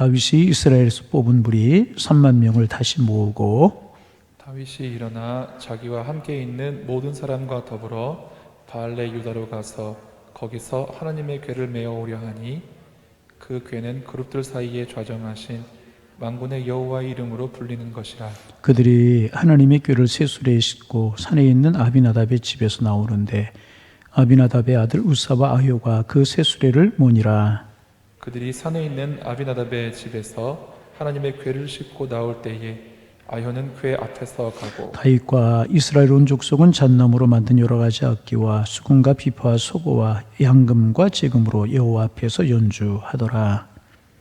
다윗이 이스라엘에서 뽑은 무리 3만 명을 다시 모으고 다윗이 일어나 자기와 함께 있는 모든 사람과 더불어 바알레 유다로 가서 거기서 하나님의 궤를 메어오려 하니 그 궤는 그룹들 사이에 좌정하신 만군의 여호와의 이름으로 불리는 것이라. 그들이 하나님의 궤를 쇠수레에 싣고 산에 있는 아비나답의 집에서 나오는데 아비나답의 아들 우사와 아효가 그 쇠수레를 모니라. 그들이 산에 있는 아비나답의 집에서 하나님의 궤를 싣고 나올 때에 아효는 궤 앞에서 가고 다윗과 이스라엘 온 족속은 잣나무로 만든 여러 가지 악기와 수금과 비파와 소고와 양금과 제금으로 여호와 앞에서 연주하더라.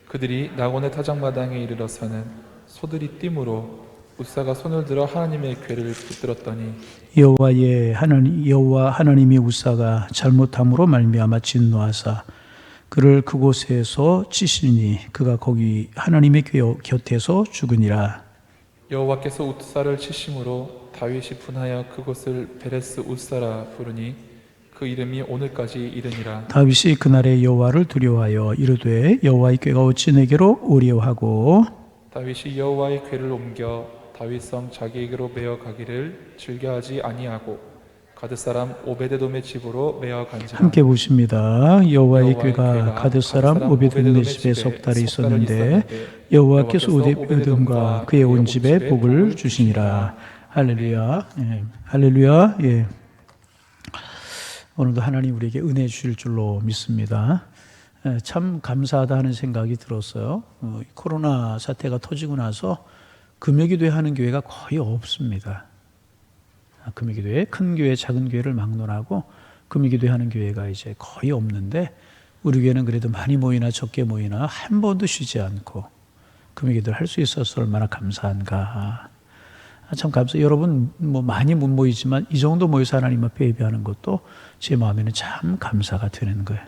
그들이 나곤의 타작마당에 이르러서는 소들이 띠므로 우사가 손을 들어 하나님의 궤를 붙들었더니 여호와 하나님이 우사가 잘못함으로 말미암아 진노하사 그를 그곳에서 치시니 그가 거기 하나님의 궤 곁에서 죽으니라. 여호와께서 우사를 치심으로 다윗이 분하여 그곳을 베레스 우사라 부르니 그 이름이 오늘까지 이르니라. 다윗이 그날에 여호와를 두려워하여 이르되 여호와의 궤가 어찌 내게로 오리오 하고 다윗이 여호와의 궤를 옮겨 다윗성 자기에게로 메어 가기를 즐겨하지 아니하고 가드 사람 오베데돔의 집으로 메어 간지라. 함께 보십니다. 여호와의 여호와의 궤가 궤가 가드 사람 오베데돔의 집에 석 달이 있었는데 여호와께서 오베데돔과 그의 온 집에 복을 주시니라. 할렐루야. 예. 할렐루야. 예. 오늘도 하나님 우리에게 은혜 주실 줄로 믿습니다. 참 감사하다 하는 생각이 들었어요. 코로나 사태가 터지고 나서 금요기도회 하는 교회가 거의 없습니다. 금요기도회, 큰 교회, 작은 교회를 막론하고 금요기도회 하는 교회가 이제 거의 없는데 우리 교회는 그래도 많이 모이나 적게 모이나 한 번도 쉬지 않고 금요기도를 할 수 있어서 얼마나 감사한가. 참 감사. 여러분 뭐 많이 못 모이지만 이 정도 모여서 하나님 앞에 예배하는 것도 제 마음에는 참 감사가 되는 거예요.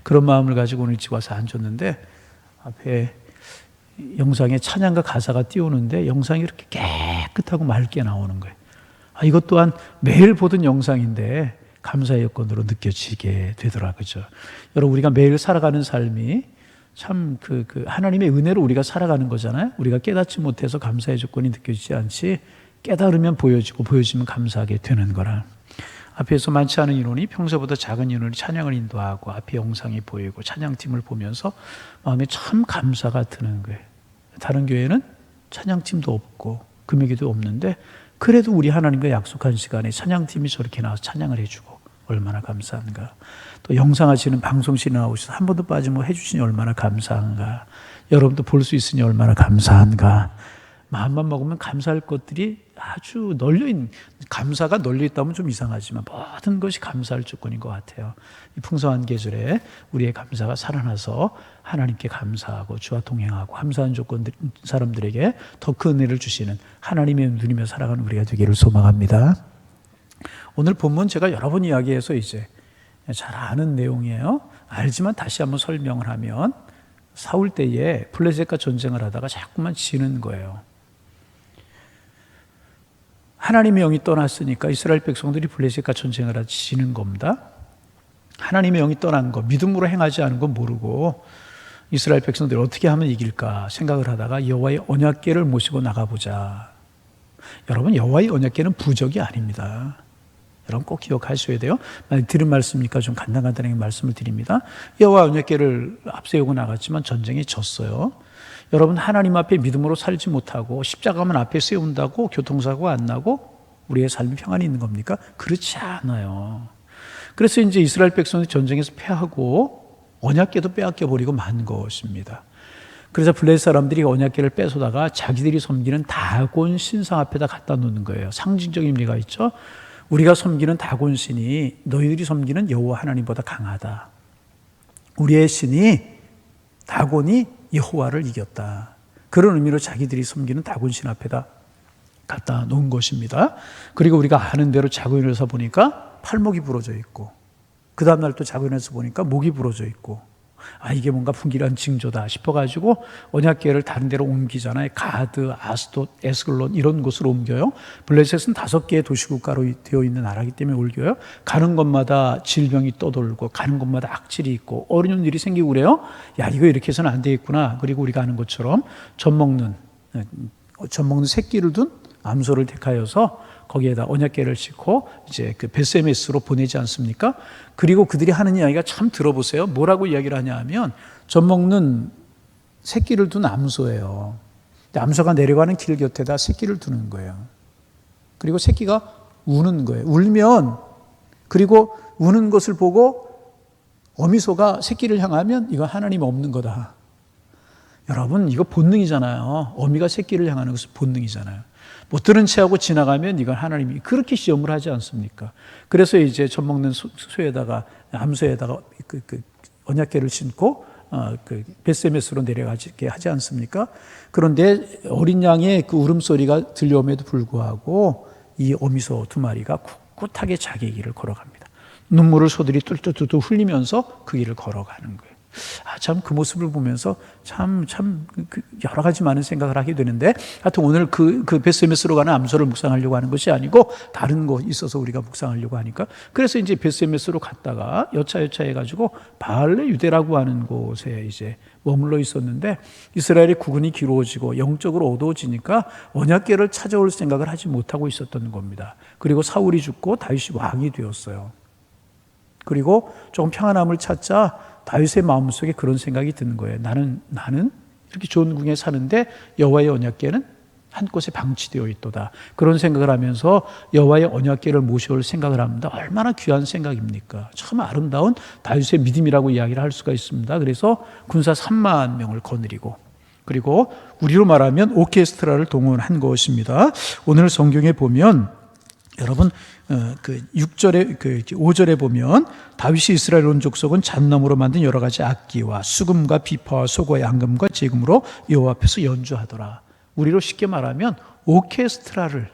그런 마음을 가지고 오늘 집 와서 앉았는데 앞에 영상에 찬양과 가사가 띄우는데 영상이 이렇게 깨끗하고 맑게 나오는 거예요. 이것 또한 매일 보던 영상인데 감사의 여건으로 느껴지게 되더라고요. 그죠? 여러분 우리가 매일 살아가는 삶이 참 하나님의 은혜로 우리가 살아가는 거잖아요. 우리가 깨닫지 못해서 감사의 조건이 느껴지지 않지 깨달으면 보여지고 보여지면 감사하게 되는 거라. 앞에서 많지 않은 인원이 평소보다 작은 인원이 찬양을 인도하고 앞에 영상이 보이고 찬양팀을 보면서 마음에 참 감사가 드는 거예요. 다른 교회는 찬양팀도 없고 금요기도 없는데 그래도 우리 하나님과 약속한 시간에 찬양팀이 저렇게 나와서 찬양을 해주고 얼마나 감사한가. 또 영상하시는 방송실에 나오셔서 한 번도 빠지면 해주시니 얼마나 감사한가. 여러분도 볼 수 있으니 얼마나 감사한가. 마음만 먹으면 감사할 것들이 아주 널려있는, 감사가 널려있다면 좀 이상하지만 모든 것이 감사할 조건인 것 같아요. 이 풍성한 계절에 우리의 감사가 살아나서 하나님께 감사하고 주와 동행하고 감사한 조건들 사람들에게 더 큰 은혜를 주시는 하나님의 누리며 살아가는 우리가 되기를 소망합니다. 오늘 본문 제가 여러 번 이야기해서 이제 잘 아는 내용이에요. 알지만 다시 한번 설명을 하면 사울 때에 블레셋과 전쟁을 하다가 자꾸만 지는 거예요. 하나님의 영이 떠났으니까 이스라엘 백성들이 블레셋과 전쟁을 하다 지는 겁니다. 하나님의 영이 떠난 거, 믿음으로 행하지 않은 건 모르고 이스라엘 백성들이 어떻게 하면 이길까 생각을 하다가 여호와의 언약궤를 모시고 나가보자. 여러분 여호와의 언약궤는 부적이 아닙니다. 여러분 꼭 기억하셔야 돼요. 만약 들은 말씀이니까 좀 간단하게 말씀을 드립니다. 여호와 언약궤를 앞세우고 나갔지만 전쟁에 졌어요. 여러분 하나님 앞에 믿음으로 살지 못하고 십자가만 앞에 세운다고 교통사고가 안 나고 우리의 삶이 평안이 있는 겁니까? 그렇지 않아요. 그래서 이제 이스라엘 백성이 전쟁에서 패하고 언약궤도 빼앗겨 버리고 만 것입니다. 그래서 블레셋 사람들이 언약궤를 뺏어다가 자기들이 섬기는 다곤 신상 앞에다 갖다 놓는 거예요. 상징적인 의미가 있죠. 우리가 섬기는 다곤 신이 너희들이 섬기는 여호와 하나님보다 강하다. 우리의 신이 다곤이 여호와를 이겼다. 그런 의미로 자기들이 섬기는 다곤 신 앞에다 갖다 놓은 것입니다. 그리고 우리가 아는 대로 자고 일어나서 보니까 팔목이 부러져 있고 그 다음날 또 자고 일어나서 보니까 목이 부러져 있고 이게 뭔가 분기란 징조다 싶어가지고 언약궤를 다른 데로 옮기잖아요. 가드, 아스돗, 에스글론 이런 곳으로 옮겨요. 블레셋은 5개의 도시국가로 되어 있는 나라이기 때문에 옮겨요. 가는 곳마다 질병이 떠돌고 가는 곳마다 악질이 있고 어려운 일이 생기고 그래요. 이거 이렇게 해서는 안 되겠구나. 그리고 우리가 아는 것처럼 젖 먹는 새끼를 둔 암소를 택하여서 거기에다 언약궤를 싣고 이제 그 베세메스로 보내지 않습니까? 그리고 그들이 하는 이야기가 참 들어보세요. 뭐라고 이야기를 하냐 하면 젖 먹는 새끼를 둔 암소예요. 암소가 내려가는 길 곁에다 새끼를 두는 거예요. 그리고 새끼가 우는 거예요. 울면 그리고 우는 것을 보고 어미소가 새끼를 향하면 이거 하나님 없는 거다. 여러분 이거 본능이잖아요. 어미가 새끼를 향하는 것은 본능이잖아요. 못 들은 채하고 지나가면 이건 하나님이 그렇게 시험을 하지 않습니까? 그래서 이제 젖 먹는 소에다가 암소에다가 그 언약궤를 신고 그 베세메스로 내려가게 하지 않습니까? 그런데 어린 양의 그 울음소리가 들려옴에도 불구하고 이 어미소 2마리가 꿋꿋하게 자기의 길을 걸어갑니다. 눈물을 소들이 뚫뚫뚫 흘리면서 그 길을 걸어가는 거예요. 참 그 모습을 보면서 참 여러 가지 많은 생각을 하게 되는데 하여튼 오늘 그 베세메스로 가는 암소를 묵상하려고 하는 것이 아니고 다른 곳 있어서 우리가 묵상하려고 하니까 그래서 이제 베세메스로 갔다가 여차 해가지고 바알레 유대라고 하는 곳에 이제 머물러 있었는데 이스라엘의 국군이 기로워지고 영적으로 어두워지니까 언약궤를 찾아올 생각을 하지 못하고 있었던 겁니다. 그리고 사울이 죽고 다윗이 왕이 되었어요. 그리고 조금 평안함을 찾자 다윗의 마음속에 그런 생각이 드는 거예요. 나는 이렇게 좋은 궁에 사는데 여호와의 언약궤는 한 곳에 방치되어 있도다. 그런 생각을 하면서 여호와의 언약궤를 모셔올 생각을 합니다. 얼마나 귀한 생각입니까? 참 아름다운 다윗의 믿음이라고 이야기를 할 수가 있습니다. 그래서 군사 3만 명을 거느리고 그리고 우리로 말하면 오케스트라를 동원한 것입니다. 오늘 성경에 보면 여러분 그 6절에 그 5절에 보면 다윗이 이스라엘 온 족속은 잣나무로 만든 여러 가지 악기와 수금과 비파와 소고의 앙금과 제금으로 여호와 앞에서 연주하더라. 우리로 쉽게 말하면 오케스트라를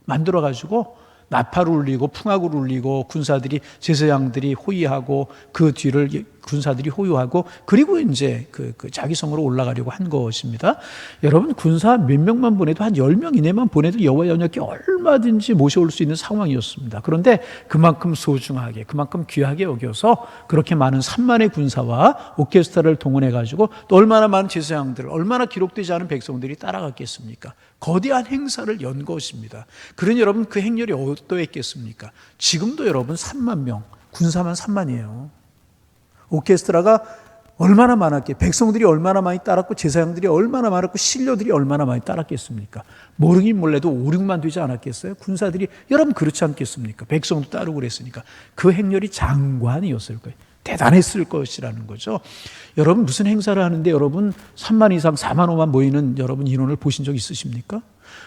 만들어 가지고 나팔을 울리고 풍악을 울리고 군사들이 제사장들이 호위하고 그 뒤를 군사들이 호위하고 그리고 이제 그 자기 성으로 올라가려고 한 것입니다. 여러분 군사 몇 명만 보내도 한 10명 이내만 보내도 여호와의 언약궤 얼마든지 모셔올 수 있는 상황이었습니다. 그런데 그만큼 소중하게 그만큼 귀하게 여겨서 그렇게 많은 3만의 군사와 오케스트라를 동원해 가지고 또 얼마나 많은 제사장들 얼마나 기록되지 않은 백성들이 따라갔겠습니까? 거대한 행사를 연 것입니다. 그러니 여러분 그 행렬이 어떠했겠습니까? 지금도 여러분 3만 명 군사만 3만이에요. 오케스트라가 얼마나 많았겠, 백성들이 얼마나 많이 따랐고 제사장들이 얼마나 많았고 신료들이 얼마나 많이 따랐겠습니까? 모르긴 몰라도 5, 6만 되지 않았겠어요? 군사들이 여러분 그렇지 않겠습니까? 백성도 따르고 그랬으니까 그 행렬이 장관이었을 거예요. 대단했을 것이라는 거죠. 여러분 무슨 행사를 하는데 여러분 3만 이상 4만 5만 모이는 여러분 인원을 보신 적 있으십니까?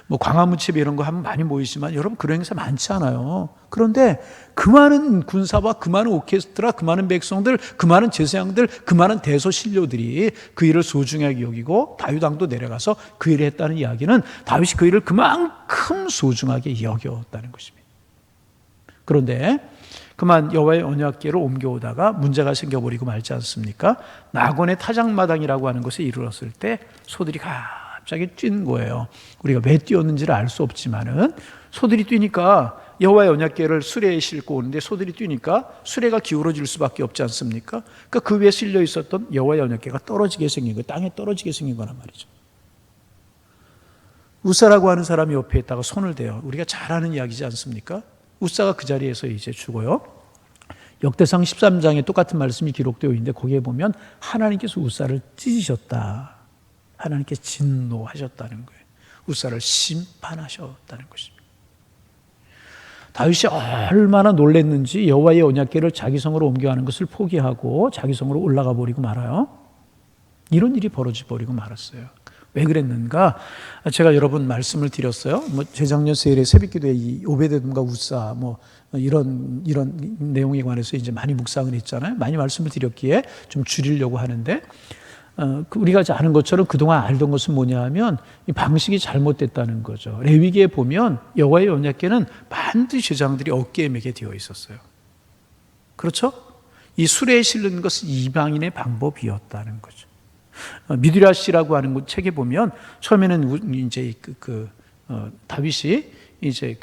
뭐 광화문집에 이런 거 하면 많이 모이지만 여러분 그런 행사 많지 않아요. 그런데 그 많은 군사와 그 많은 오케스트라, 그 많은 백성들, 그 많은 제사장들, 그 많은 대소신료들이 그 일을 소중하게 여기고 다윗 왕도 내려가서 그 일을 했다는 이야기는 다윗이 그 일을 그만큼 소중하게 여겼다는 것입니다. 그런데 그만 여호와의 언약궤를 옮겨오다가 문제가 생겨버리고 말지 않습니까? 나곤의 타작마당이라고 하는 곳에 이르렀을 때 소들이 갑자기 뛴 거예요. 우리가 왜 뛰었는지를 알 수 없지만은 소들이 뛰니까 여호와의 언약궤를 수레에 싣고 오는데 소들이 뛰니까 수레가 기울어질 수밖에 없지 않습니까? 그러니까 그 위에 실려 있었던 여호와의 언약궤가 떨어지게 생긴 거예요. 땅에 떨어지게 생긴 거란 말이죠. 우사라고 하는 사람이 옆에 있다가 손을 대요. 우리가 잘 아는 이야기지 않습니까? 우사가 그 자리에서 이제 죽어요. 역대상 13장에 똑같은 말씀이 기록되어 있는데 거기에 보면 하나님께서 우사를 찢으셨다. 하나님께서 진노하셨다는 거예요. 우사를 심판하셨다는 것입니다. 다윗이 얼마나 놀랐는지 여호와의 언약궤를 자기 성으로 옮겨가는 것을 포기하고 자기 성으로 올라가 버리고 말아요. 이런 일이 벌어져 버리고 말았어요. 왜 그랬는가? 제가 여러 번 말씀을 드렸어요. 뭐 재작년 세일에 새벽기도에 이 오베데돔과 우사 뭐 이런 내용에 관해서 이제 많이 묵상을 했잖아요. 많이 말씀을 드렸기에 좀 줄이려고 하는데 우리가 아는 것처럼 그동안 알던 것은 뭐냐 하면 이 방식이 잘못됐다는 거죠. 레위기에 보면 여호와의 언약궤는 반드시 제사장들이 어깨에 매게 되어 있었어요. 그렇죠? 이 술에 실는 것은 이방인의 방법이었다는 거죠. 미드라시라고 하는 책에 보면 처음에는 이제 다윗이 이제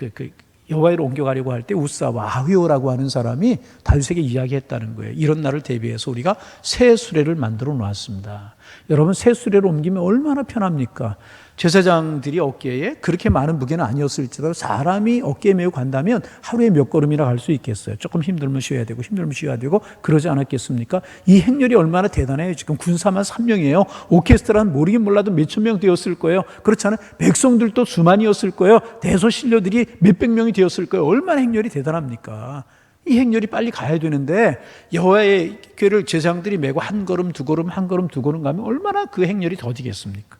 여호와로 옮겨가려고 할 때 우사와 아휘오라고 하는 사람이 다윗에게 이야기했다는 거예요. 이런 날을 대비해서 우리가 새 수레를 만들어 놓았습니다. 여러분, 새 수레로 옮기면 얼마나 편합니까? 제사장들이 어깨에 그렇게 많은 무게는 아니었을지라도 사람이 어깨에 메고 간다면 하루에 몇 걸음이나 갈 수 있겠어요. 조금 힘들면 쉬어야 되고 힘들면 쉬어야 되고 그러지 않았겠습니까? 이 행렬이 얼마나 대단해요. 지금 군사만 3명이에요. 오케스트라는 모르긴 몰라도 몇천 명 되었을 거예요. 그렇잖아요. 백성들도 수만이었을 거예요. 대소신료들이 몇백 명이 되었을 거예요. 얼마나 행렬이 대단합니까? 이 행렬이 빨리 가야 되는데 여호와의 궤를 제사장들이 메고 한 걸음 두 걸음 한 걸음 두 걸음 가면 얼마나 그 행렬이 더디겠습니까?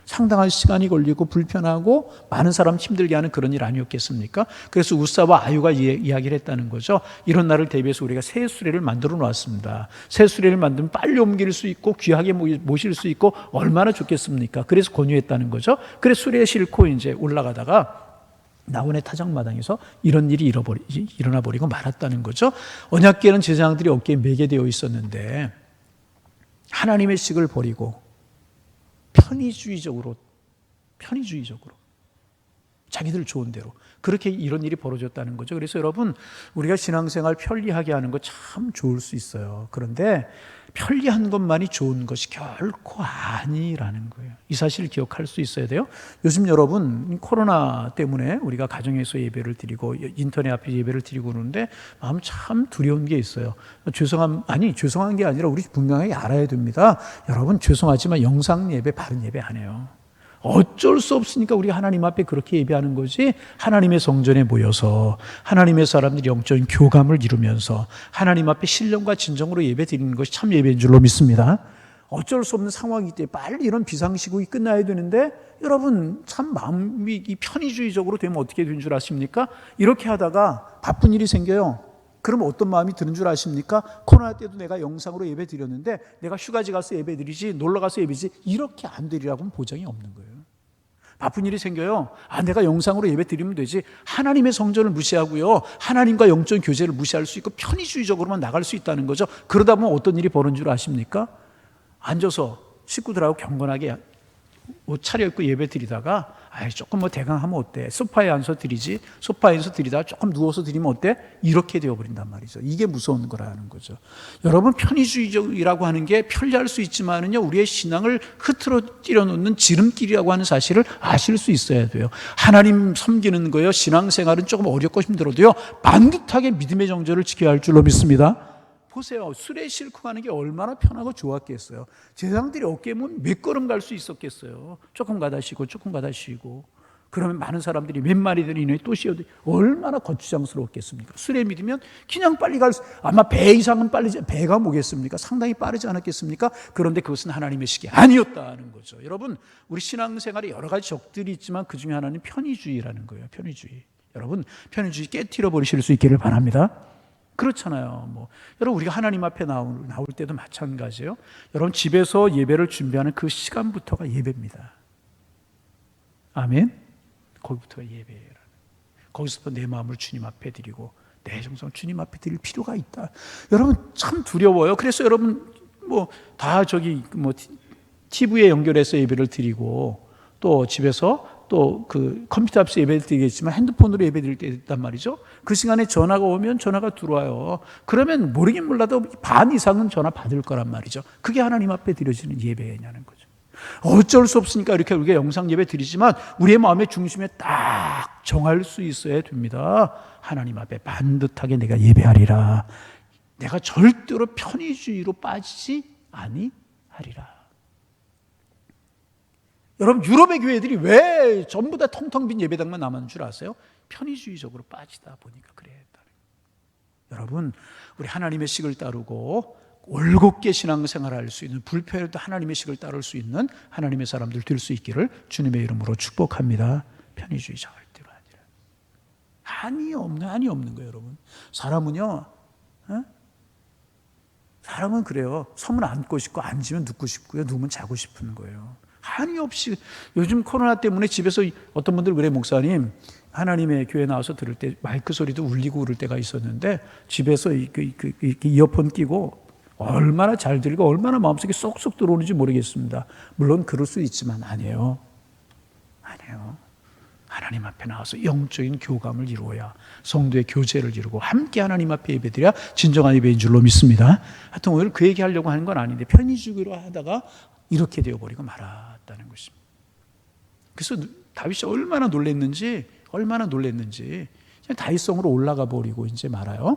상당한 시간이 걸리고 불편하고 많은 사람 힘들게 하는 그런 일 아니었겠습니까? 그래서 우사와 아유가 이야기를 했다는 거죠. 이런 날을 대비해서 우리가 새 수레를 만들어 놓았습니다. 새 수레를 만들면 빨리 옮길 수 있고 귀하게 모실 수 있고 얼마나 좋겠습니까? 그래서 권유했다는 거죠. 그래서 수레에 싣고 이제 올라가다가 나원의 타작마당에서 이런 일이 일어나 버리고 말았다는 거죠. 언약궤는 제사장들이 어깨에 매게 되어 있었는데 하나님의 식을 버리고 편의주의적으로 자기들 좋은 대로 그렇게 이런 일이 벌어졌다는 거죠. 그래서 여러분, 우리가 신앙생활 편리하게 하는 거 참 좋을 수 있어요. 그런데 편리한 것만이 좋은 것이 결코 아니라는 거예요. 이 사실을 기억할 수 있어야 돼요. 요즘 여러분, 코로나 때문에 우리가 가정에서 예배를 드리고 인터넷 앞에 예배를 드리고 그러는데 마음 참 두려운 게 있어요. 죄송한 게 아니라 우리 분명하게 알아야 됩니다. 여러분, 죄송하지만 영상 예배, 바른 예배 안 해요. 어쩔 수 없으니까 우리가 하나님 앞에 그렇게 예배하는 거지, 하나님의 성전에 모여서 하나님의 사람들이 영적인 교감을 이루면서 하나님 앞에 신령과 진정으로 예배 드리는 것이 참 예배인 줄로 믿습니다. 어쩔 수 없는 상황이기 때문에 빨리 이런 비상시국이 끝나야 되는데 여러분, 참 마음이 편의주의적으로 되면 어떻게 되는 줄 아십니까? 이렇게 하다가 바쁜 일이 생겨요. 그러면 어떤 마음이 드는 줄 아십니까? 코로나 때도 내가 영상으로 예배 드렸는데 내가 휴가지 가서 예배 드리지, 놀러 가서 예배 드리지, 이렇게 안 되리라고는 보장이 없는 거예요. 바쁜 일이 생겨요. 내가 영상으로 예배 드리면 되지. 하나님의 성전을 무시하고요, 하나님과 영적 교제를 무시할 수 있고 편의주의적으로만 나갈 수 있다는 거죠. 그러다 보면 어떤 일이 벌어진 줄 아십니까? 앉아서 식구들하고 경건하게 옷 차려입고 예배 드리다가 조금 대강 하면 어때? 소파에 앉아서 드리지. 소파에서 드리다가 조금 누워서 드리면 어때? 이렇게 되어버린단 말이죠. 이게 무서운 거라는 거죠. 여러분, 편의주의적이라고 하는 게 편리할 수 있지만은요, 우리의 신앙을 흐트러뜨려 놓는 지름길이라고 하는 사실을 아실 수 있어야 돼요. 하나님 섬기는 거요, 신앙생활은 조금 어렵고 힘들어도요, 반듯하게 믿음의 정절을 지켜야 할 줄로 믿습니다. 보세요. 술에 싣고 가는 게 얼마나 편하고 좋았겠어요. 제사장들이 어깨에 몇 걸음 갈 수 있었겠어요. 조금 가다 쉬고 조금 가다 쉬고. 그러면 많은 사람들이 몇 마리들 이내 또 쉬어도 얼마나 거추장스러웠겠습니까? 술에 믿으면 그냥 빨리 아마 배 이상은 배가 뭐겠습니까? 상당히 빠르지 않았겠습니까? 그런데 그것은 하나님의 식이 아니었다는 거죠. 여러분, 우리 신앙생활에 여러 가지 적들이 있지만 그 중에 하나는 편의주의라는 거예요. 편의주의. 여러분, 편의주의 깨트려 버리실 수 있기를 바랍니다. 그렇잖아요. 여러분, 우리가 하나님 앞에 나올 때도 마찬가지예요. 여러분, 집에서 예배를 준비하는 그 시간부터가 예배입니다. 아멘. 거기부터가 예배예요. 거기서부터 내 마음을 주님 앞에 드리고 내 정성을 주님 앞에 드릴 필요가 있다. 여러분, 참 두려워요. 그래서 여러분, 다 TV에 연결해서 예배를 드리고 또 집에서 또 컴퓨터 앞에서 예배를 드리겠지만 핸드폰으로 예배 드릴 때 있단 말이죠. 그 시간에 전화가 오면 전화가 들어와요. 그러면 모르긴 몰라도 반 이상은 전화 받을 거란 말이죠. 그게 하나님 앞에 드려지는 예배냐는 거죠. 어쩔 수 없으니까 이렇게 우리가 영상 예배 드리지만 우리의 마음의 중심에 딱 정할 수 있어야 됩니다. 하나님 앞에 반듯하게 내가 예배하리라. 내가 절대로 편의주의로 빠지지 아니하리라. 여러분, 유럽의 교회들이 왜 전부 다 텅텅 빈 예배당만 남은 줄 아세요? 편의주의적으로 빠지다 보니까 그래야 했다는 거예요. 여러분, 우리 하나님의 식을 따르고 올곧게 신앙생활을 할 수 있는, 불편해도 하나님의 식을 따를 수 있는 하나님의 사람들 될 수 있기를 주님의 이름으로 축복합니다. 편의주의 절대로 아니라. 한이 없는 거예요, 여러분. 사람은요, 사람은 그래요. 서면 앉고 싶고 앉으면 눕고 싶고요, 누우면 자고 싶은 거예요. 한이 없이. 요즘 코로나 때문에 집에서 어떤 분들 그래, 목사님, 하나님의 교회 나와서 들을 때 마이크 소리도 울리고 그럴 때가 있었는데 집에서 이어폰 끼고 얼마나 잘 들리고 얼마나 마음속에 쏙쏙 들어오는지 모르겠습니다. 물론 그럴 수 있지만 아니에요. 하나님 앞에 나와서 영적인 교감을 이루어야 성도의 교제를 이루고 함께 하나님 앞에 예배드려야 진정한 예배인 줄로 믿습니다. 하여튼 오늘 그 얘기하려고 하는 건 아닌데 편의주기로 하다가 이렇게 되어버리고 말았다는 것입니다. 그래서 다윗이 얼마나 놀랬는지 그냥 다윗성으로 올라가 버리고 이제 말아요.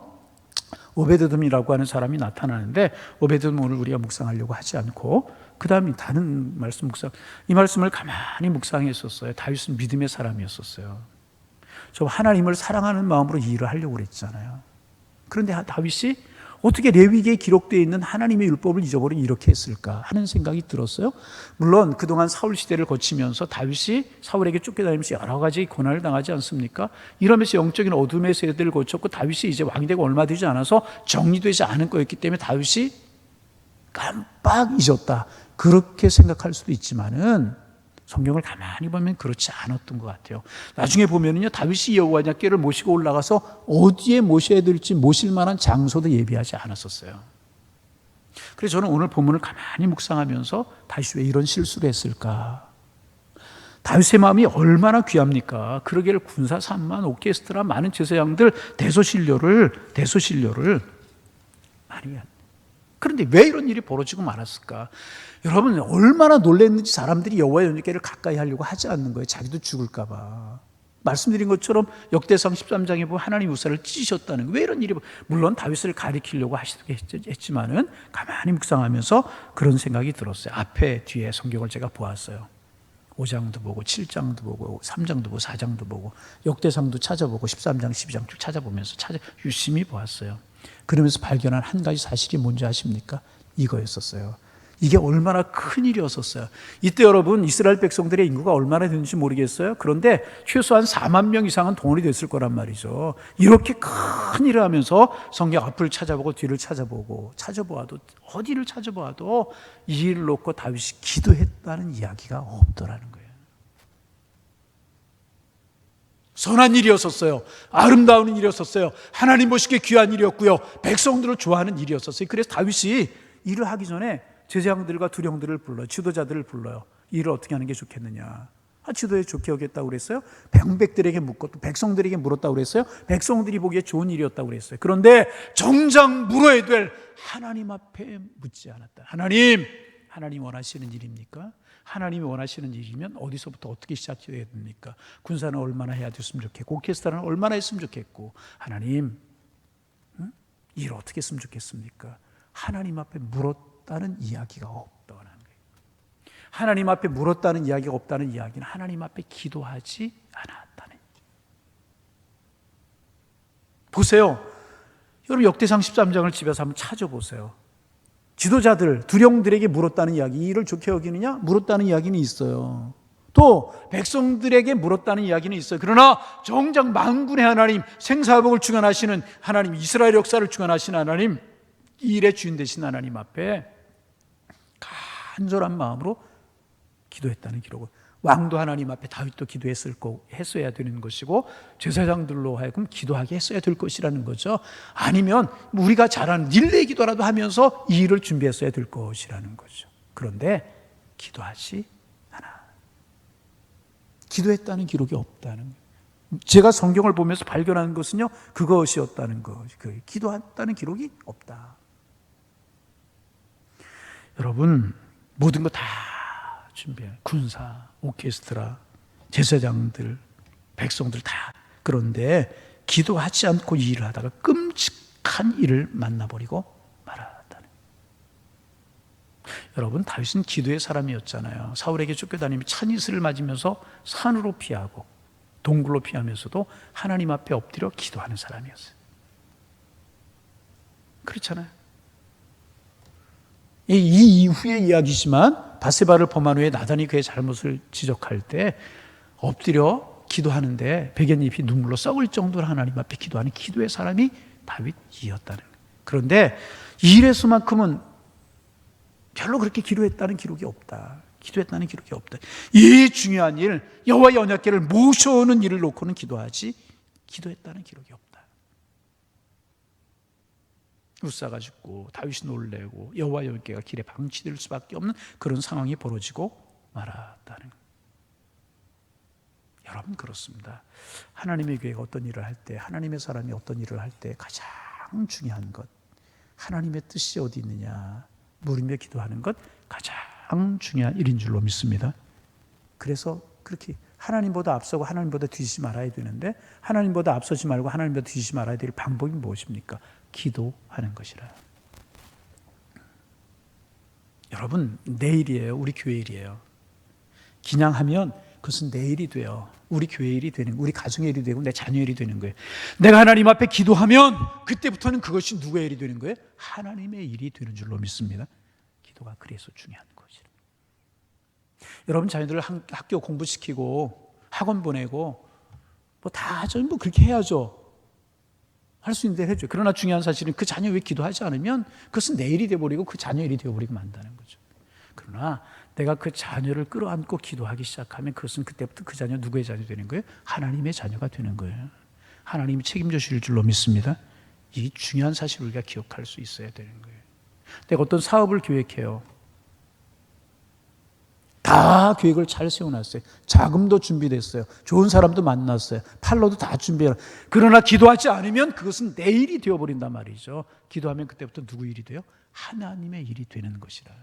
오베드돔이라고 하는 사람이 나타나는데 오베드돔 오늘 우리가 묵상하려고 하지 않고 그 다음에 다른 말씀 묵상, 이 말씀을 가만히 묵상했었어요. 다윗은 믿음의 사람이었었어요. 저 하나님을 사랑하는 마음으로 이 일을 하려고 그랬잖아요. 그런데 다윗이 어떻게 레위기에 기록되어 있는 하나님의 율법을 잊어버리고 이렇게 했을까 하는 생각이 들었어요. 물론 그동안 사울 시대를 거치면서 다윗이 사울에게 쫓겨다니면서 여러 가지 고난을 당하지 않습니까? 이러면서 영적인 어둠의 세대를 거쳤고 다윗이 이제 왕이 되고 얼마 되지 않아서 정리되지 않은 거였기 때문에 다윗이 깜빡 잊었다. 그렇게 생각할 수도 있지만은 성경을 가만히 보면 그렇지 않았던 것 같아요. 나중에 보면은요, 다윗이 여호와 께를 모시고 올라가서 어디에 모셔야 될지 모실 만한 장소도 예비하지 않았었어요. 그래서 저는 오늘 본문을 가만히 묵상하면서 다윗이 왜 이런 실수를 했을까? 다윗의 마음이 얼마나 귀합니까? 그러기를 군사 3만, 오케스트라, 많은 제사장들, 대소신료를 많이 한. 그런데 왜 이런 일이 벌어지고 말았을까? 여러분 얼마나 놀랐는지 사람들이 여호와의 언약궤를 가까이 하려고 하지 않는 거예요. 자기도 죽을까 봐. 말씀드린 것처럼 역대상 13장에 보면 하나님 우사를 찢으셨다는 거예요. 왜 이런 일이 물론 다윗을 가리키려고 했지만은 가만히 묵상하면서 그런 생각이 들었어요. 앞에 뒤에 성경을 제가 보았어요. 5장도 보고 7장도 보고 3장도 보고 4장도 보고 역대상도 찾아보고 13장 12장 쭉 찾아보면서 유심히 보았어요. 그러면서 발견한 한 가지 사실이 뭔지 아십니까? 이거였었어요. 이게 얼마나 큰 일이었었어요. 이때 여러분 이스라엘 백성들의 인구가 얼마나 되는지 모르겠어요. 그런데 최소한 4만 명 이상은 동원이 됐을 거란 말이죠. 이렇게 큰 일을 하면서 성경 앞을 찾아보고 뒤를 찾아보아도 어디를 찾아보아도 이 일을 놓고 다윗이 기도했다는 이야기가 없더라는 거예요. 선한 일이었었어요. 아름다운 일이었었어요. 하나님 보시기에 귀한 일이었고요. 백성들을 좋아하는 일이었었어요. 그래서 다윗이 일을 하기 전에 제사장들과 두령들을 불러요. 지도자들을 불러요. 일을 어떻게 하는 게 좋겠느냐. 지도에 좋게 여겼다고 그랬어요. 백성들에게 묻고 또 백성들에게 물었다고 그랬어요. 백성들이 보기에 좋은 일이었다고 그랬어요. 그런데 정작 물어야 될 하나님 앞에 묻지 않았다. 하나님 원하시는 일입니까? 하나님이 원하시는 일이면 어디서부터 어떻게 시작해야 됩니까? 군사는 얼마나 해야 됐으면 좋겠고 오케스트라는 얼마나 했으면 좋겠고 하나님 일 어떻게 했으면 좋겠습니까? 하나님 앞에 물었다는 이야기가 없다는 거예요. 하나님 앞에 물었다는 이야기가 없다는 이야기는 하나님 앞에 기도하지 않았다는 거예요. 보세요. 여러분 역대상 13장을 집에서 한번 찾아보세요. 지도자들, 두령들에게 물었다는 이야기, 이 일을 좋게 여기느냐? 물었다는 이야기는 있어요. 또 백성들에게 물었다는 이야기는 있어요. 그러나 정작 만군의 하나님, 생사복을 주관하시는 하나님, 이스라엘 역사를 주관하시는 하나님, 이 일의 주인 되신 하나님 앞에 간절한 마음으로 기도했다는 기록은 왕도 하나님 앞에 다윗도 했어야 되는 것이고 제사장들로 하여금 기도하게 했어야 될 것이라는 거죠. 아니면 우리가 잘하는 릴레이 기도라도 하면서 이 일을 준비했어야 될 것이라는 거죠. 그런데 기도하지 않아. 기도했다는 기록이 없다는 거예요. 제가 성경을 보면서 발견한 것은요, 그것이었다는 것. 기도했다는 기록이 없다. 여러분, 모든 거 다 준비해. 군사, 오케스트라, 제사장들, 백성들 다. 그런데 기도하지 않고 이 일을 하다가 끔찍한 일을 만나버리고 말았다는. 여러분, 다윗은 기도의 사람이었잖아요. 사울에게 쫓겨다니며 찬이슬을 맞으면서 산으로 피하고 동굴로 피하면서도 하나님 앞에 엎드려 기도하는 사람이었어요. 그렇잖아요. 이 이후의 이야기지만 바세바를 범한 후에 나단이 그의 잘못을 지적할 때 엎드려 기도하는데 베갯잎이 눈물로 썩을 정도로 하나님 앞에 기도하는 기도의 사람이 다윗이었다는 거예요. 그런데 이 일에서만큼은 별로 그렇게 기도했다는 기록이 없다. 기도했다는 기록이 없다. 이 중요한 일, 여호와의 언약궤를 모셔오는 일을 놓고는 기도했다는 기록이 없다. 우사가 죽고 다윗이 놀래고 여호와의 언약궤가 길에 방치될 수밖에 없는 그런 상황이 벌어지고 말았다는. 여러분, 그렇습니다. 하나님의 교회가 어떤 일을 할 때, 하나님의 사람이 어떤 일을 할 때 가장 중요한 것, 하나님의 뜻이 어디 있느냐 물으며 기도하는 것, 가장 중요한 일인 줄로 믿습니다. 그래서 그렇게 하나님보다 앞서고 하나님보다 뒤지지 말아야 되는데, 하나님보다 앞서지 말고 하나님보다 뒤지지 말아야 될 방법이 무엇입니까? 기도하는 것이라. 여러분, 내일이에요. 우리 교회 일이에요. 기냥하면 그것은 내 일이 돼요. 우리 교회 일이 되는, 우리 가정의 일이 되고 내 자녀의 일이 되는 거예요. 내가 하나님 앞에 기도하면 그때부터는 그것이 누구의 일이 되는 거예요? 하나님의 일이 되는 줄로 믿습니다. 기도가 그래서 중요한 것이에요. 여러분, 자녀들을 학교 공부시키고 학원 보내고 뭐 다 전부 그렇게 해야죠. 할 수 있는 대로 해줘요. 그러나 중요한 사실은 그 자녀 왜 기도하지 않으면 그것은 내 일이 되어버리고 그 자녀의 일이 되어버리고 만다는 거죠. 그러나 내가 그 자녀를 끌어안고 기도하기 시작하면 그것은 그때부터 그 자녀 누구의 자녀 되는 거예요? 하나님의 자녀가 되는 거예요. 하나님이 책임져 주실 줄로 믿습니다. 이 중요한 사실을 우리가 기억할 수 있어야 되는 거예요. 내가 어떤 사업을 계획해요. 다 계획을 잘 세워놨어요. 자금도 준비됐어요. 좋은 사람도 만났어요. 팔로도 다 준비해요. 그러나 기도하지 않으면 그것은 내 일이 되어버린단 말이죠. 기도하면 그때부터 누구 일이 돼요? 하나님의 일이 되는 것이라.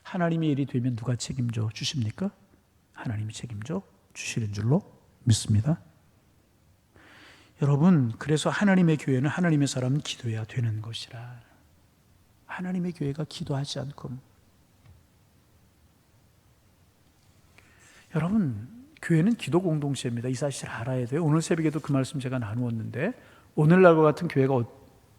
하나님의 일이 되면 누가 책임져 주십니까? 하나님이 책임져 주시는 줄로 믿습니다. 여러분, 그래서 하나님의 교회는, 하나님의 사람은 기도해야 되는 것이라. 하나님의 교회가 기도하지 않고, 여러분, 교회는 기도 공동체입니다. 이 사실 알아야 돼요. 오늘 새벽에도 그 말씀 제가 나누었는데, 오늘날과 같은 교회가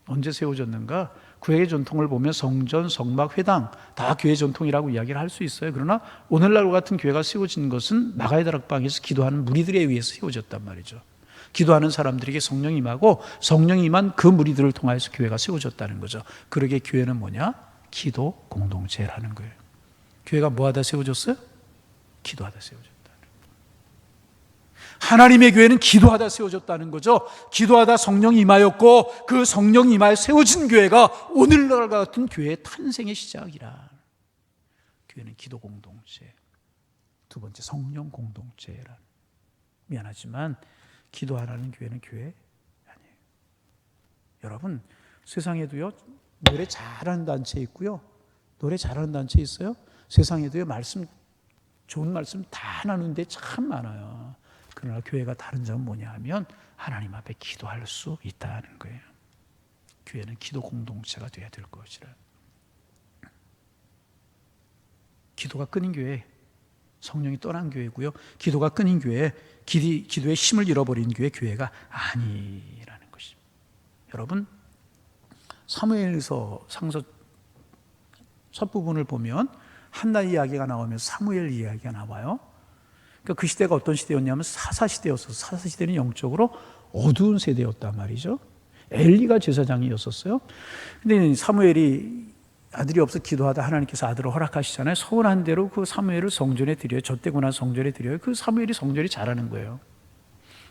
언제 세워졌는가? 구약의 전통을 보면 성전, 성막, 회당 다 교회 전통이라고 이야기를 할 수 있어요. 그러나 오늘날과 같은 교회가 세워진 것은 마가의 다락방에서 기도하는 무리들에 의해서 세워졌단 말이죠. 기도하는 사람들에게 성령이 임하고 성령이 임한 그 무리들을 통하여서 교회가 세워졌다는 거죠. 그러게 교회는 뭐냐? 기도 공동체라는 거예요. 교회가 뭐하다 세워졌어요? 기도하다 세워졌다. 하나님의 교회는 기도하다 세워졌다는 거죠. 기도하다 성령이 임하였고 그 성령이 임하여 세워진 교회가 오늘날과 같은 교회의 탄생의 시작이라. 교회는 기도 공동체. 두 번째, 성령 공동체라. 미안하지만 기도 안 하는 교회는 교회 아니에요. 여러분, 세상에도요 노래 잘하는 단체 있고요, 노래 잘하는 단체 있어요. 세상에도요 좋은 말씀 다 나누는데 참 많아요. 그러나 교회가 다른 점은 뭐냐 하면 하나님 앞에 기도할 수 있다는 거예요. 교회는 기도 공동체가 되어야 될 것이라. 기도가 끊인 교회, 성령이 떠난 교회고요. 기도가 끊인 교회, 기도의 힘을 잃어버린 교회가 아니라는 것입니다. 여러분, 사무엘서 상서 첫 부분을 보면 한나 이야기가 나오면 사무엘 이야기가 나와요. 그러니까 그 시대가 어떤 시대였냐면 사사시대였어서, 사사시대는 영적으로 어두운 세대였단 말이죠. 엘리가 제사장이었었어요. 근데 사무엘이 아들이 없어 기도하다 하나님께서 아들을 허락하시잖아요. 서운한 대로 그 사무엘을 성전에 드려요. 젖되고 난 성전에 드려요. 그 사무엘이 성전이 잘하는 거예요.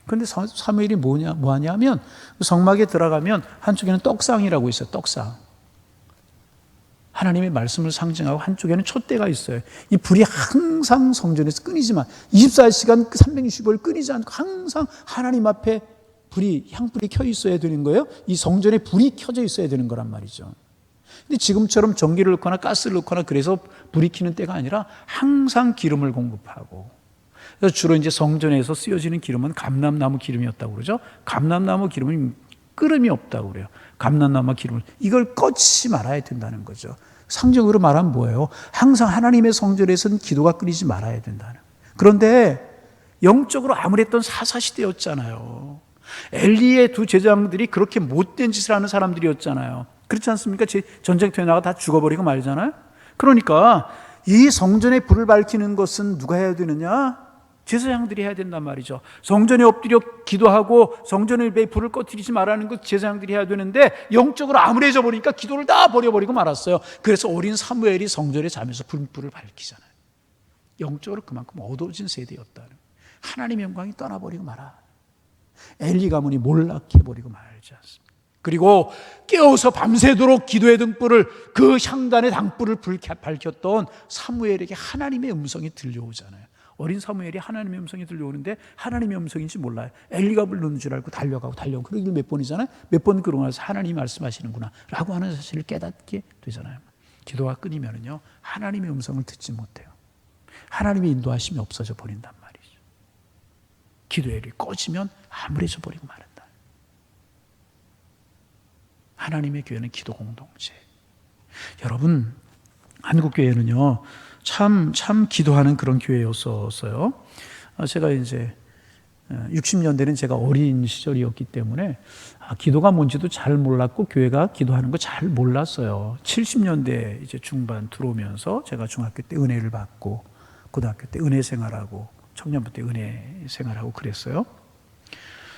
그런데 사무엘이 뭐하냐 하면 성막에 들어가면 한쪽에는 떡상이라고 있어요. 떡상. 하나님의 말씀을 상징하고 한쪽에는 촛대가 있어요. 이 불이 항상 성전에서 끊이지만 24시간 365일 끊이지 않고 항상 하나님 앞에 향불이 켜 있어야 되는 거예요. 이 성전에 불이 켜져 있어야 되는 거란 말이죠. 근데 지금처럼 전기를 넣거나 가스를 넣거나 그래서 불이 켜는 때가 아니라 항상 기름을 공급하고, 그래서 주로 이제 성전에서 쓰여지는 기름은 감람나무 기름이었다고 그러죠. 감람나무 기름은 끓음이 없다고 그래요. 감람나무 기름을, 이걸 꺼지지 말아야 된다는 거죠. 상징으로 말하면 뭐예요? 항상 하나님의 성전에서는 기도가 끊이지 말아야 된다는. 그런데 영적으로 암울했던 사사시대였잖아요. 엘리의 두 제자들이 그렇게 못된 짓을 하는 사람들이었잖아요. 그렇지 않습니까? 전쟁터에 나가 다 죽어버리고 말잖아요. 그러니까 이 성전에 불을 밝히는 것은 누가 해야 되느냐? 제사장들이 해야 된단 말이죠. 성전에 엎드려 기도하고 성전에 불을 꺼뜨리지 말라는 것 제사장들이 해야 되는데 영적으로 암울해져 버리니까 기도를 다 버려버리고 말았어요. 그래서 어린 사무엘이 성전에 자면서 불을 밝히잖아요. 영적으로 그만큼 어두워진 세대였다는 거예요. 하나님의 영광이 떠나버리고 말아. 엘리 가문이 몰락해버리고 말지 않습니다. 그리고 깨어서 밤새도록 기도의 등불을, 그 향단의 당불을 밝혔던 사무엘에게 하나님의 음성이 들려오잖아요. 어린 사무엘이 하나님의 음성이 들려오는데 하나님의 음성인지 몰라요. 엘리가 부르는 줄 알고 달려가고 그러길 몇 번이잖아요. 몇 번 그러고 나서 하나님이 말씀하시는구나 라고 하는 사실을 깨닫게 되잖아요. 기도가 끊이면요, 하나님의 음성을 듣지 못해요. 하나님의 인도하심이 없어져 버린단 말이죠. 기도의 열이 꺼지면 암울해져 버리고 말한다. 하나님의 교회는 기도 공동체. 여러분, 한국교회는요, 참 기도하는 그런 교회였었어요. 제가 이제 60년대는 제가 어린 시절이었기 때문에 기도가 뭔지도 잘 몰랐고 교회가 기도하는 거 잘 몰랐어요. 70년대 이제 중반 들어오면서 제가 중학교 때 은혜를 받고 고등학교 때 은혜 생활하고 청년부 때 은혜 생활하고 그랬어요.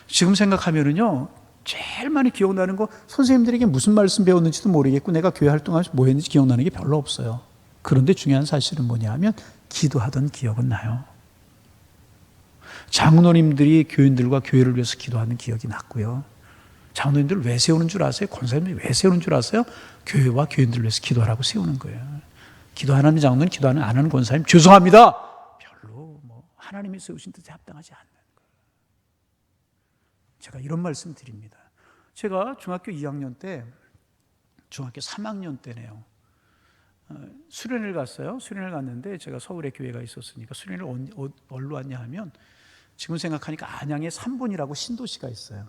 지금 생각하면은요, 제일 많이 기억나는 거 선생님들에게 무슨 말씀 배웠는지도 모르겠고 내가 교회 활동하면서 뭐 했는지 기억나는 게 별로 없어요. 그런데 중요한 사실은 뭐냐 하면 기도하던 기억은 나요. 장로님들이 교인들과 교회를 위해서 기도하는 기억이 났고요. 장로님들 왜 세우는 줄 아세요? 권사님들이 왜 세우는 줄 아세요? 교회와 교인들을 위해서 기도하라고 세우는 거예요. 기도 안 하는 장로는 기도 안 하는 권사님 죄송합니다. 별로 하나님이 세우신 뜻에 합당하지 않는 거예요. 제가 이런 말씀 드립니다. 제가 중학교 2학년 때, 중학교 3학년 때네요. 수련회를 갔어요. 수련회를 갔는데 제가 서울에 교회가 있었으니까 수련회를 어디로 왔냐 하면 지금 생각하니까 안양에 3본이라고 신도시가 있어요.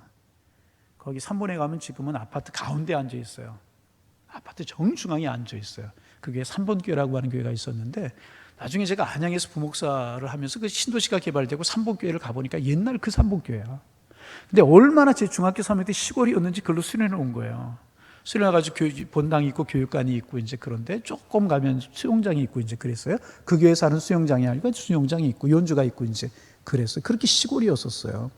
거기 3본에 가면 지금은 아파트 가운데 앉아 있어요. 아파트 정중앙에 앉아 있어요. 그게 3본 교회라고 하는 교회가 있었는데 나중에 제가 안양에서 부목사를 하면서 그 신도시가 개발되고 3본 교회를 가보니까 옛날 그 3본 교회야. 근데 얼마나 제 중학교 3학년 때 시골이었는지 그걸로 수련을 온 거예요. 수련회 가지고 본당이 있고 교육관이 있고 이제 그런데 조금 가면 수영장이 있고 이제 그랬어요. 그 교회 사는 수영장이 아니고 수영장이 있고 연주가 있고 이제 그랬어요. 그렇게 시골이었었어요.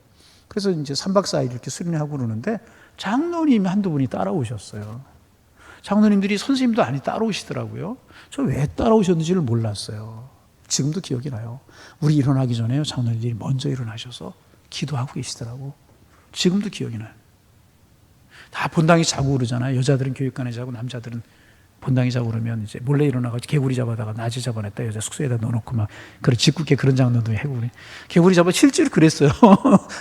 그래서 이제 3박 4일 이렇게 수련회하고 그러는데 장로님 한두 분이 따라오셨어요. 장로님들이 선생님도 아니 따라오시더라고요. 저 왜 따라오셨는지를 몰랐어요. 지금도 기억이 나요. 우리 일어나기 전에요, 장로님들이 먼저 일어나셔서 기도하고 계시더라고. 지금도 기억이 나요. 다 본당이 자고 그러잖아요. 여자들은 교육관에 자고 남자들은 본당이 자고 그러면 이제 몰래 일어나가지고 개구리 잡아다가 낮에 잡아냈다 여자 숙소에다 넣어놓고 막 그런 짓궂게 그런 장면도 해고 개구리 잡아 실제로 그랬어요.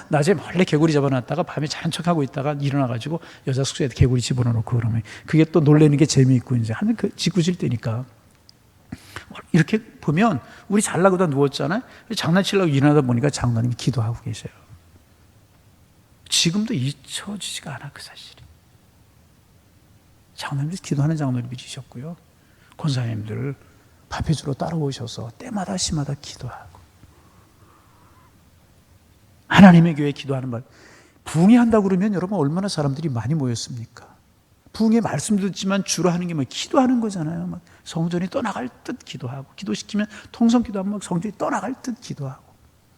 낮에 몰래 개구리 잡아놨다가 밤에 자는 척하고 있다가 일어나가지고 여자 숙소에다 개구리 집어넣고 그러면 그게 또 놀래는 게 재미있고 이제 하는 그 짓궂을 때니까 이렇게 보면 우리 잘나고 다 누웠잖아요. 장난치려고 일어나다 보니까 장로님이 기도하고 계셔요. 지금도 잊혀지지가 않아 그 사실이. 장로님들 기도하는 장로님이셨고요. 권사님들 밥해주러 따라오셔서 때마다 시마다 기도하고 하나님의 교회에 기도하는 말. 부흥회 한다고 그러면 여러분 얼마나 사람들이 많이 모였습니까? 부흥회 말씀도 듣지만 주로 하는 게 뭐 기도하는 거잖아요. 막 성전이 떠나갈 듯 기도하고 기도시키면 통성 기도하면 막 성전이 떠나갈 듯 기도하고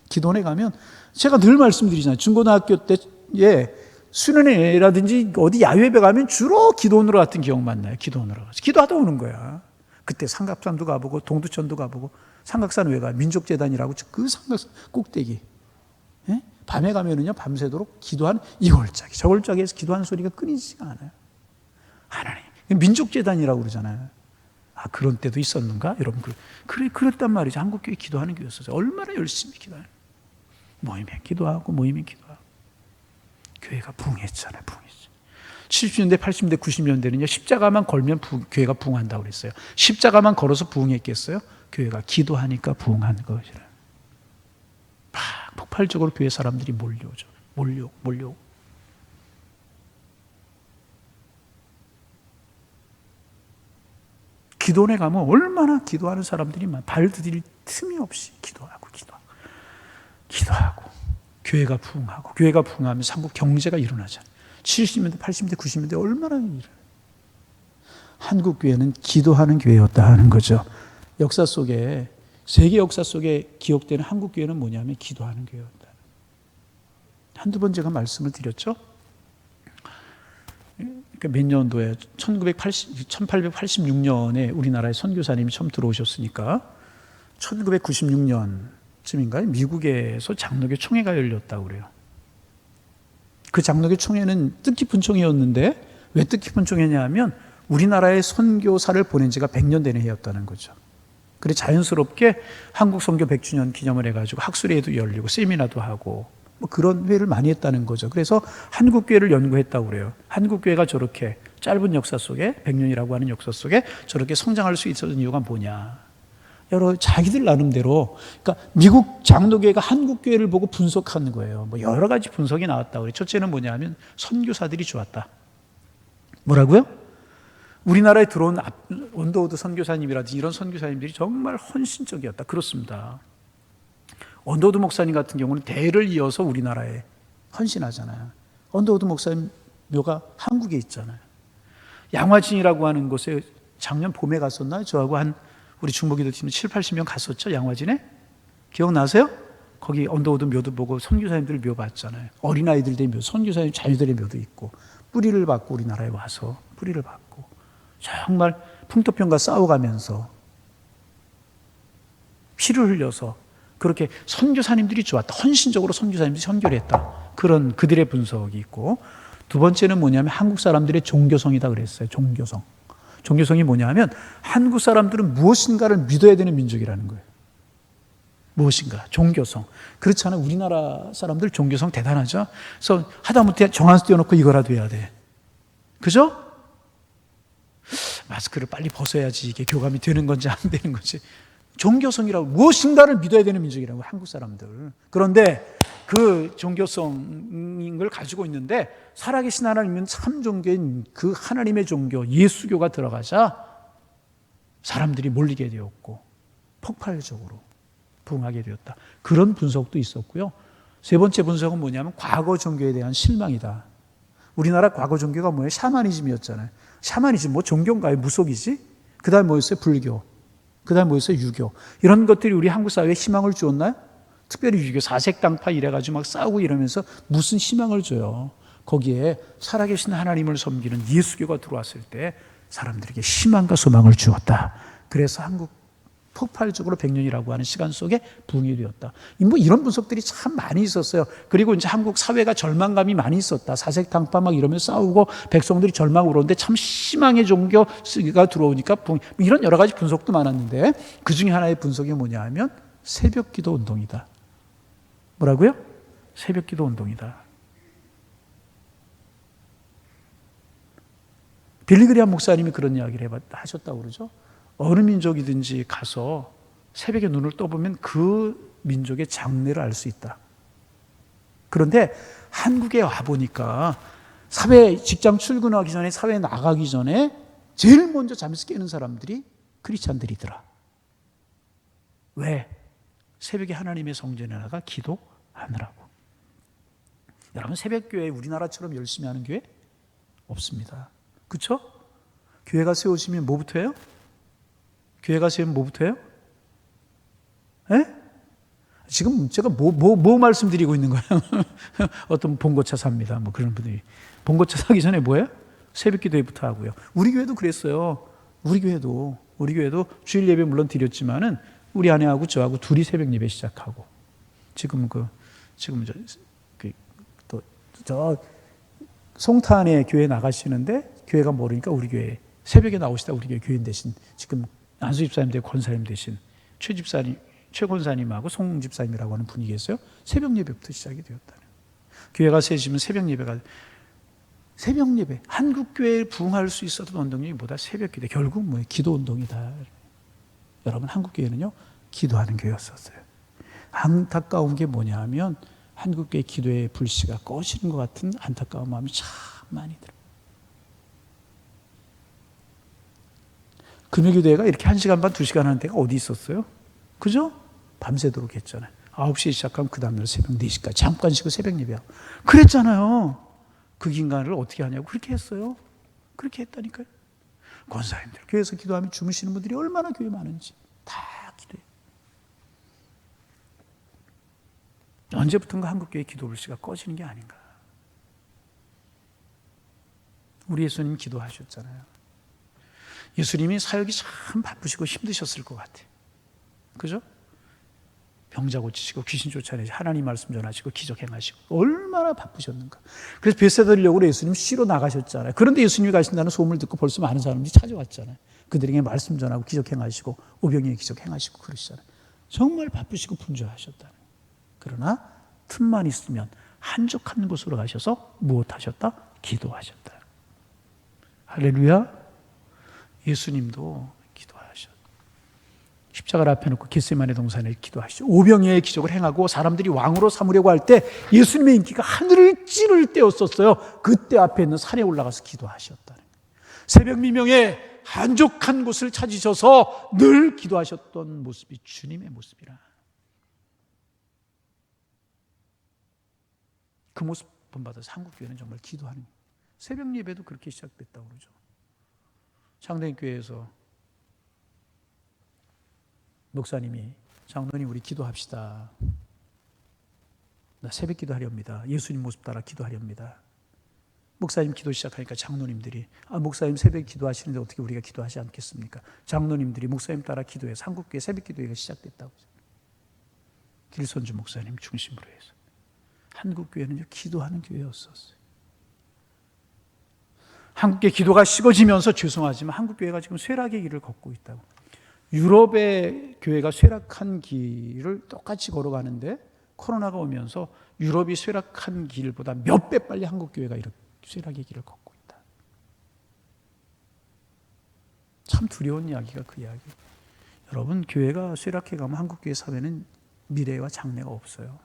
기도원에 가면 제가 늘 말씀드리잖아요. 중고등학교 때에 수련회라든지 어디 야외배 가면 주로 기도원으로 갔던 기억만 나요. 기도원으로 가서 기도하다 오는 거야. 그때 삼각산도 가보고 동두천도 가보고 삼각산 외가 민족재단이라고 그 삼각산 꼭대기 예? 밤에 가면은요 밤새도록 기도하는 이골짜기 저골짜기에서 기도하는 소리가 끊이지가 않아요. 하나님 민족재단이라고 그러잖아요. 아 그런 때도 있었는가 여러분? 그랬단 말이죠. 한국교회 기도하는 교회였어요. 얼마나 열심히 기도하는 모이면 기도하고 모이면 기도하고 교회가 부흥했잖아요. 부흥했죠. 70년대, 80년대, 90년대는요 십자가만 걸면 교회가 부흥한다고 그랬어요. 십자가만 걸어서 부흥했겠어요? 교회가 기도하니까 부흥하는 것이라. 폭발적으로 교회 사람들이 몰려오죠. 몰려오고. 기도원에 가면 얼마나 기도하는 사람들이 발 디딜 틈이 없이 기도하고 교회가 부흥하고 교회가 부흥하면 한국 경제가 일어나잖아요. 70년대, 80년대, 90년대 얼마나 일어나요. 한국 교회는 기도하는 교회였다 하는 거죠. 역사 속에 세계 역사 속에 기억되는 한국 교회는 뭐냐면 기도하는 교회였다. 한두 번 제가 말씀을 드렸죠. 몇 년도에 1886년에 우리나라에 선교사님이 처음 들어오셨으니까 1996년쯤인가요? 미국에서 장로교 총회가 열렸다고 그래요. 그 장로교 총회는 뜻깊은 총회였는데 왜 뜻깊은 총회냐 하면 우리나라에 선교사를 보낸 지가 100년 된 해였다는 거죠. 그래 자연스럽게 한국 선교 100주년 기념을 해가지고 학술회의도 열리고 세미나도 하고 뭐 그런 회의를 많이 했다는 거죠. 그래서 한국교회를 연구했다고 그래요. 한국교회가 저렇게 짧은 역사 속에 100년이라고 하는 역사 속에 저렇게 성장할 수 있었던 이유가 뭐냐. 여러 자기들 나름대로 그러니까 미국 장로교회가 한국교회를 보고 분석하는 거예요. 뭐 여러 가지 분석이 나왔다고 그래요. 첫째는 뭐냐면 선교사들이 좋았다. 뭐라고요? 우리나라에 들어온 원더우드 선교사님이라든지 이런 선교사님들이 정말 헌신적이었다. 그렇습니다. 원더우드 목사님 같은 경우는 대를 이어서 우리나라에 헌신하잖아요. 원더우드 목사님 묘가 한국에 있잖아요. 양화진이라고 하는 곳에 작년 봄에 갔었나요? 저하고 우리 중보기도팀 7, 80명 갔었죠? 양화진에? 기억나세요? 거기 언더우드 묘도 보고 선교사님들 묘 봤잖아요. 어린아이들의 묘, 선교사님 자녀들의 묘도 있고 뿌리를 받고 우리나라에 와서 뿌리를 받고 정말 풍토병과 싸워가면서 피를 흘려서 그렇게 선교사님들이 좋았다. 헌신적으로 선교사님들이 선교를 했다. 그런 그들의 분석이 있고 두 번째는 뭐냐면 한국 사람들의 종교성이다 그랬어요. 종교성. 종교성이 뭐냐면 한국 사람들은 무엇인가를 믿어야 되는 민족이라는 거예요. 무엇인가, 종교성. 그렇잖아요. 우리나라 사람들 종교성 대단하죠. 그래서 하다못해 정한수 띄워놓고 이거라도 해야 돼. 그죠? 마스크를 빨리 벗어야지 이게 교감이 되는 건지 안 되는 건지. 종교성이라고 무엇인가를 믿어야 되는 민족이라고 한국 사람들. 그런데 그 종교성을 가지고 있는데 살아계신 하나님은 참 종교인 그 하나님의 종교 예수교가 들어가자 사람들이 몰리게 되었고 폭발적으로 부흥하게 되었다. 그런 분석도 있었고요. 세 번째 분석은 뭐냐면 과거 종교에 대한 실망이다. 우리나라 과거 종교가 뭐예요? 샤머니즘이었잖아요. 샤머니즘 뭐 종교인가요? 무속이지? 그 다음에 뭐였어요? 불교. 그 다음에 뭐였어요? 유교. 이런 것들이 우리 한국 사회에 희망을 주었나요? 특별히 유교 사색당파 이래가지고 막 싸우고 이러면서 무슨 희망을 줘요. 거기에 살아계신 하나님을 섬기는 예수교가 들어왔을 때 사람들에게 희망과 소망을 주었다. 그래서 한국 폭발적으로 100년이라고 하는 시간 속에 부흥이 되었다. 뭐 이런 분석들이 참 많이 있었어요. 그리고 이제 한국 사회가 절망감이 많이 있었다. 사색당파 막 이러면서 싸우고 백성들이 절망으로 오는데 참 희망의 종교가 들어오니까 부흥. 이런 여러 가지 분석도 많았는데 그 중에 하나의 분석이 뭐냐 하면 새벽기도 운동이다. 뭐라고요? 새벽기도 운동이다. 빌리그리암 목사님이 그런 이야기를 하셨다고 그러죠. 어느 민족이든지 가서 새벽에 눈을 떠보면 그 민족의 장래를 알 수 있다. 그런데 한국에 와보니까 사회 직장 출근하기 전에 사회에 나가기 전에 제일 먼저 잠에서 깨는 사람들이 크리스찬들이더라. 왜? 새벽에 하나님의 성전에 나가 기도하느라고. 여러분 새벽교회 우리나라처럼 열심히 하는 교회 없습니다. 그렇죠? 교회가 세우시면 뭐부터 해요? 교회가 세우면 뭐부터 해요? 에? 지금 제가 뭐 말씀드리고 있는 거예요? 어떤 봉고차 삽니다. 뭐 그런 분들이. 봉고차 사기 전에 뭐예요? 새벽 기도회부터 하고요. 우리 교회도 그랬어요. 우리 교회도 주일 예배 물론 드렸지만은 우리 아내하고 저하고 둘이 새벽 예배 시작하고 지금 저 송탄에 교회 나가시는데 교회가 모르니까 우리 교회 새벽에 나오시다 우리 교인 대신 지금 안수 집사님 대신 권사님 대신 최 권사님하고 송 집사님이라고 하는 분이 계세요. 새벽 예배부터 시작이 되었다는. 교회가 세지면 새벽 예배 한국 교회에 부흥할 수 있었던 운동이 뭐다? 새벽 기도. 결국 뭐예요? 기도 운동이다. 여러분 한국 교회는요 기도하는 교회였었어요. 안타까운 게 뭐냐 하면 한국 교회 기도의 불씨가 꺼지는 것 같은 안타까운 마음이 참 많이 들어요. 금요기도회가 이렇게 1시간 반, 2시간 하는 데가 어디 있었어요? 그죠? 밤새도록 했잖아요. 9시에 시작하면 그 다음날 새벽 4시까지 잠깐 쉬고 새벽 예배하고 그랬잖아요. 그 인간을 어떻게 하냐고 그렇게 했어요. 그렇게 했다니까요. 권사님들 교회에서 기도하면 주무시는 분들이 얼마나 교회 많은지 다 기도해요. 언제부턴가 한국교회 기도 불씨가 꺼지는 게 아닌가. 우리 예수님 기도하셨잖아요. 예수님이 사역이 참 바쁘시고 힘드셨을 것 같아요. 그죠? 병자 고치시고 귀신 쫓아내시고 하나님 말씀 전하시고 기적 행하시고 얼마나 바쁘셨는가. 그래서 벳세다 들려고 예수님 쉬러 나가셨잖아요. 그런데 예수님이 가신다는 소문을 듣고 벌써 많은 사람들이 찾아왔잖아요. 그들에게 말씀 전하고 기적 행하시고 오병이의 기적 행하시고 그러시잖아요. 정말 바쁘시고 분주하셨다. 그러나 틈만 있으면 한적한 곳으로 가셔서 무엇 하셨다? 기도하셨다. 할렐루야. 예수님도 기도하셨다. 십자가를 앞에 놓고 겟세마네 동산에 기도하시죠. 오병이어의 기적을 행하고 사람들이 왕으로 삼으려고 할 때 예수님의 인기가 하늘을 찌를 때였었어요. 그때 앞에 있는 산에 올라가서 기도하셨다는 거예요. 새벽 미명에 한적한 곳을 찾으셔서 늘 기도하셨던 모습이 주님의 모습이라. 그 모습 본받아서 한국교회는 정말 기도하는 거예요. 새벽 예배도 그렇게 시작됐다고 그러죠. 창대교회에서 목사님이 장로님 우리 기도합시다. 나 새벽 기도하렵니다. 예수님 모습 따라 기도하렵니다. 목사님 기도 시작하니까 장로님들이 목사님 새벽 기도하시는데 어떻게 우리가 기도하지 않겠습니까? 장로님들이 목사님 따라 기도해서 한국교회 새벽 기도회가 시작됐다고. 길선주 목사님 중심으로 해서 한국교회는 기도하는 교회였었어요. 한국교회 기도가 식어지면서 죄송하지만 한국교회가 지금 쇠락의 길을 걷고 있다고. 유럽의 교회가 쇠락한 길을 똑같이 걸어가는데 코로나가 오면서 유럽이 쇠락한 길보다 몇 배 빨리 한국교회가 이렇게 쇠락의 길을 걷고 있다. 참 두려운 이야기가 그 이야기. 여러분, 교회가 쇠락해가면 한국교회 사회는 미래와 장래가 없어요.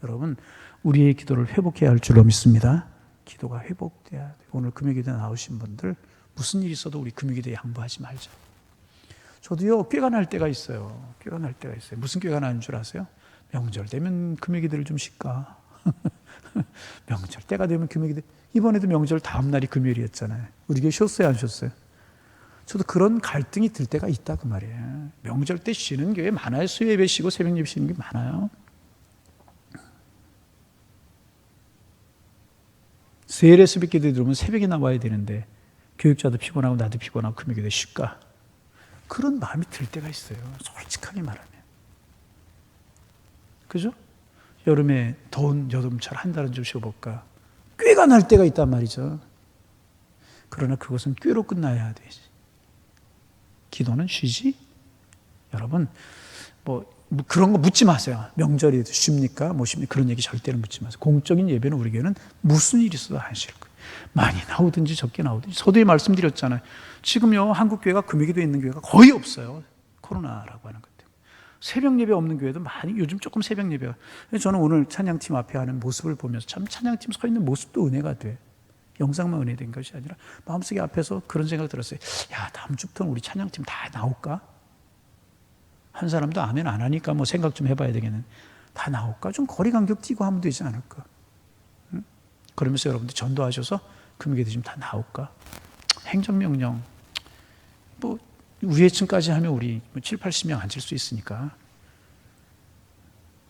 여러분, 우리의 기도를 회복해야 할 줄로 믿습니다. 기도가 회복돼야 돼요. 오늘 금요기도에 나오신 분들 무슨 일이 있어도 우리 금요기도에 양보하지 말자. 저도요, 꾀가 날 때가 있어요. 꾀가 날 때가 있어요. 무슨 꾀가 나는 줄 아세요? 명절 되면 금요기도를 좀 쉴까? 명절 때가 되면 금요기도. 이번에도 명절 다음 날이 금요일이었잖아요. 우리 교회 쉬었어요, 안 쉬었어요? 저도 그런 갈등이 들 때가 있다 그 말이에요. 명절 때 쉬는 교회 많아요. 수요 예배 쉬고 새벽 예배 쉬는 게 많아요. 수요일에 새벽 기도에 들어오면 새벽에 나와야 되는데 교육자도 피곤하고 나도 피곤하고 금요일에 쉴까? 그런 마음이 들 때가 있어요. 솔직하게 말하면. 그죠? 여름에 더운 여름철 한 달은 좀 쉬어볼까? 꾀가 날 때가 있단 말이죠. 그러나 그것은 꾀로 끝나야 되지. 기도는 쉬지? 여러분, 그런 거 묻지 마세요. 명절이 쉽니까? 뭐 쉽니까? 그런 얘기 절대로 묻지 마세요. 공적인 예배는 우리 교회는 무슨 일이 있어도 하실 거예요. 많이 나오든지 적게 나오든지. 서두에 말씀드렸잖아요. 지금요, 한국교회가 금요기도에 있는 교회가 거의 없어요. 코로나라고 하는 것 때문에. 새벽 예배 없는 교회도 많이, 요즘 조금 새벽 예배가. 저는 오늘 찬양팀 앞에 하는 모습을 보면서 참 찬양팀 서 있는 모습도 은혜가 돼. 영상만 은혜된 것이 아니라 마음속에 앞에서 그런 생각이 들었어요. 야, 다음 주부터는 우리 찬양팀 다 나올까? 한 사람도 아멘 안 하니까 뭐 생각 좀 해봐야 되겠네. 다 나올까? 좀 거리 간격 띄고 하면 되지 않을까? 응? 그러면서 여러분들 전도하셔서 금요일에 좀 다 나올까? 행정명령. 우리 층까지 하면 우리 7, 80명 앉을 수 있으니까.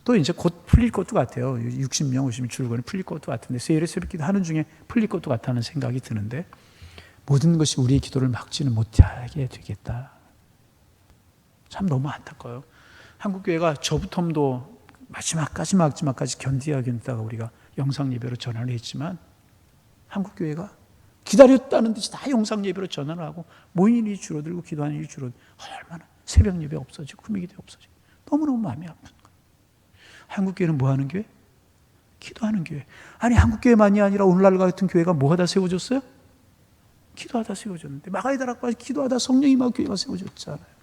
또 이제 곧 풀릴 것도 같아요. 60명, 50명 줄거는 풀릴 것도 같은데, 세일에 새벽기도 하는 중에 풀릴 것도 같다는 생각이 드는데, 모든 것이 우리의 기도를 막지는 못하게 되겠다. 참 너무 안타까워요. 한국교회가 저부텀도 마지막까지 견디다가 우리가 영상 예배로 전환을 했지만, 한국교회가 기다렸다는 듯이 다 영상 예배로 전환을 하고 모이는 일이 줄어들고 기도하는 일이 줄어들고, 얼마나 새벽 예배 없어지고 금요기도 없어지고 너무너무 마음이 아픈 거예요. 한국교회는 뭐 하는 교회? 기도하는 교회. 아니, 한국교회만이 아니라 오늘날 같은 교회가 뭐 하다 세워졌어요? 기도하다 세워졌는데, 마가이다락과 기도하다 성령 임하고 교회가 세워졌잖아요.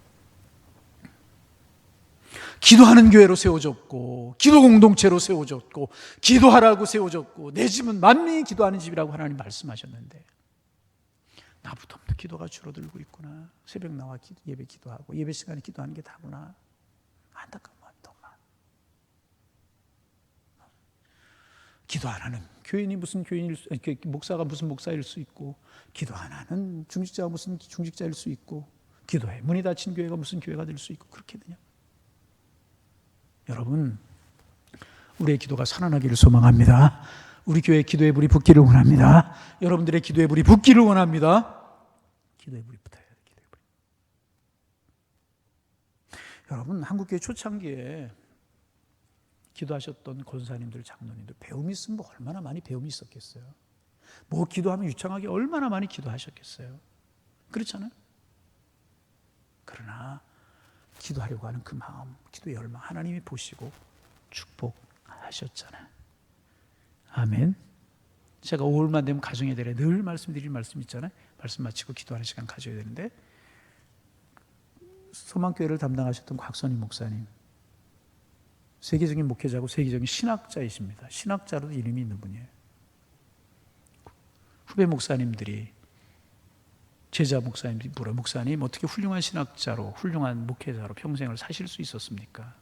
기도하는 교회로 세워졌고, 기도 공동체로 세워졌고, 기도하라고 세워졌고, 내 집은 만민이 기도하는 집이라고 하나님 말씀하셨는데, 나부터부터 기도가 줄어들고 있구나. 새벽 나와 예배 기도하고 예배 시간에 기도하는 게 다구나. 안타까운 마음이 너무 많아. 기도 안 하는 교인이 무슨 교인일 수, 목사가 무슨 목사일 수 있고, 기도 안 하는 중직자가 무슨 중직자일 수 있고, 기도해 문이 닫힌 교회가 무슨 교회가 될 수 있고, 그렇게 되냐? 여러분, 우리의 기도가 살아나기를 소망합니다. 우리 교회의 기도의 불이 붙기를 원합니다. 여러분들의 기도의 불이 붙기를 원합니다. 기도의 불이 붙어야 돼요. 기도의 불이. 여러분, 한국교회 초창기에 기도하셨던 권사님들, 장로님들 배움이 있으면 뭐 얼마나 많이 배움이 있었겠어요. 뭐 기도하면 유창하게 얼마나 많이 기도하셨겠어요. 그렇잖아요. 그러나 기도하려고 하는 그 마음, 기도의 열망 하나님이 보시고 축복하셨잖아요. 아멘. 제가 5월만 되면 가정에 대해 늘 말씀드릴 말씀 있잖아요. 말씀 마치고 기도하는 시간 가져야 되는데, 소망교회를 담당하셨던 곽선희 목사님, 세계적인 목회자고 세계적인 신학자이십니다. 신학자로도 이름이 있는 분이에요. 후배 목사님들이, 제자 목사님들이 물어, 목사님 어떻게 훌륭한 신학자로, 훌륭한 목회자로 평생을 사실 수 있었습니까?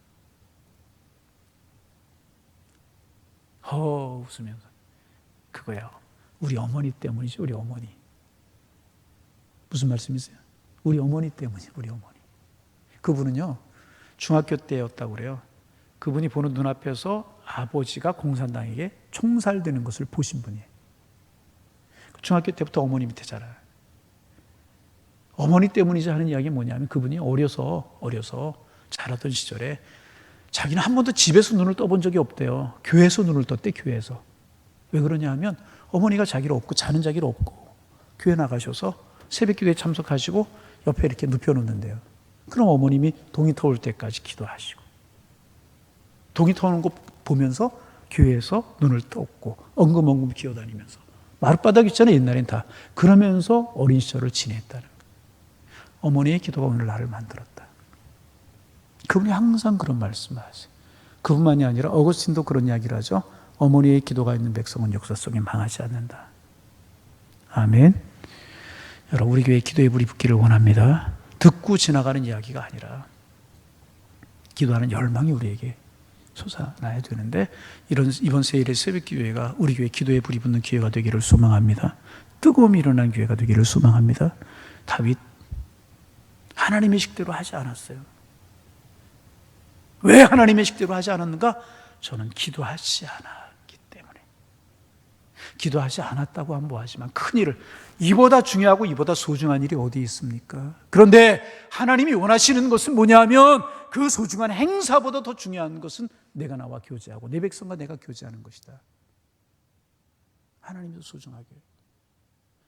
웃으면서, 그거야 우리 어머니 때문이죠. 우리 어머니. 무슨 말씀이세요? 우리 어머니 때문이죠. 우리 어머니. 그분은요, 중학교 때였다고 그래요. 그분이 보는 눈앞에서 아버지가 공산당에게 총살되는 것을 보신 분이에요. 중학교 때부터 어머니 밑에 자라요. 어머니 때문이지 하는 이야기가 뭐냐면, 그분이 어려서 자라던 시절에 자기는 한 번도 집에서 눈을 떠본 적이 없대요. 교회에서 눈을 떴대. 교회에서. 왜 그러냐 하면, 어머니가 자기를 업고 자는 자기를 업고 교회 나가셔서 새벽기도에 참석하시고 옆에 이렇게 눕혀놓는데요. 그럼 어머님이 동이 터올 때까지 기도하시고, 동이 터오는 거 보면서 교회에서 눈을 떴고 엉금엉금 기어다니면서, 마룻바닥 있잖아요. 옛날엔 다. 그러면서 어린 시절을 지냈다는 거예요. 어머니의 기도가 오늘 나를 만들었다. 그분이 항상 그런 말씀을 하세요. 그분만이 아니라 어거스틴도 그런 이야기를 하죠. 어머니의 기도가 있는 백성은 역사 속에 망하지 않는다. 아멘. 여러분, 우리 교회 기도의 불이 붙기를 원합니다. 듣고 지나가는 이야기가 아니라 기도하는 열망이 우리에게 솟아나야 되는데, 이번 세일의 새벽기도회가 우리 교회 기도의 불이 붙는 기회가 되기를 소망합니다. 뜨거움이 일어난 기회가 되기를 소망합니다. 다윗, 하나님의 식대로 하지 않았어요. 왜 하나님의 식대로 하지 않았는가? 저는 기도하지 않았기 때문에. 기도하지 않았다고 하면 뭐하지만 큰일을, 이보다 중요하고 이보다 소중한 일이 어디 있습니까? 그런데 하나님이 원하시는 것은 뭐냐 하면, 그 소중한 행사보다 더 중요한 것은 내가 나와 교제하고 내 백성과 내가 교제하는 것이다. 하나님도 소중하게,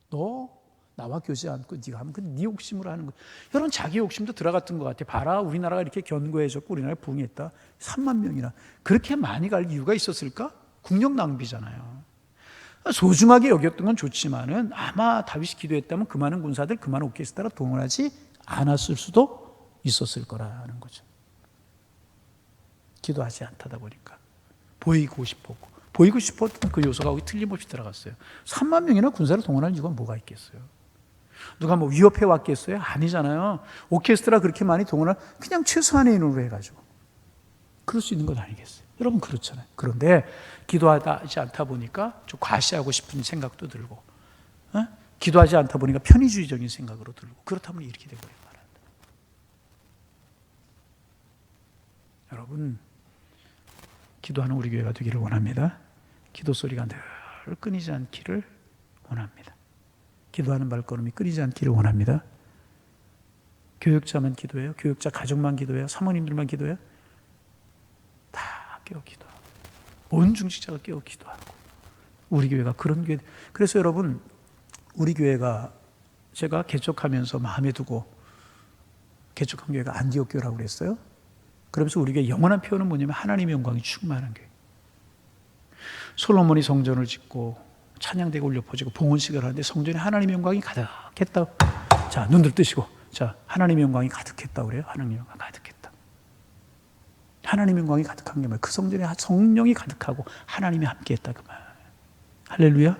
너 나와 교제 않고 네가 하면 네 욕심으로 하는 거. 여러분, 자기 욕심도 들어갔던 것 같아요. 봐라, 우리나라가 이렇게 견고해졌고 우리나라에 부흥했다. 3만 명이나. 그렇게 많이 갈 이유가 있었을까? 국력 낭비잖아요. 소중하게 여겼던 건 좋지만은, 아마 다윗이 기도했다면 그 많은 군사들, 그 많은 오케스트라 동원하지 않았을 수도 있었을 거라는 거죠. 기도하지 않다 보니까 보이고 싶었던 그 요소가 거기 틀림없이 들어갔어요. 3만 명이나 군사를 동원할 이유가 뭐가 있겠어요? 누가 뭐 위협해 왔겠어요? 아니잖아요. 오케스트라 그렇게 많이 동원할, 그냥 최소한의 인원으로 해가지고 그럴 수 있는 건 아니겠어요? 여러분, 그렇잖아요. 그런데 기도하지 않다 보니까 좀 과시하고 싶은 생각도 들고, 기도하지 않다 보니까 편의주의적인 생각으로 들고, 그렇다면 이렇게 되고 말합니다. 여러분, 기도하는 우리 교회가 되기를 원합니다. 기도 소리가 늘 끊이지 않기를 원합니다. 기도하는 발걸음이 끊이지 않기를 원합니다. 교육자만 기도해요? 교육자 가족만 기도해요? 사모님들만 기도해요? 다 깨어 기도하고, 온 중직자가 깨어 기도하고, 우리 교회가 그런 교회. 그래서 여러분, 우리 교회가 제가 개척하면서 마음에 두고 개척한 교회가 안디옥 교회라고 그랬어요. 그러면서 우리 교회 영원한 표현은 뭐냐면, 하나님의 영광이 충만한 교회. 솔로몬이 성전을 짓고 찬양대가 울려 퍼지고 봉헌식을 하는데 성전에 하나님의 영광이 가득했다. 자, 눈들 뜨시고, 자, 하나님의 영광이 가득했다 그래요. 하나님의 영광이 가득했다. 하나님의 영광이 가득한 게 뭐예요? 그 성전에 성령이 가득하고 하나님이 함께했다 그 말. 할렐루야.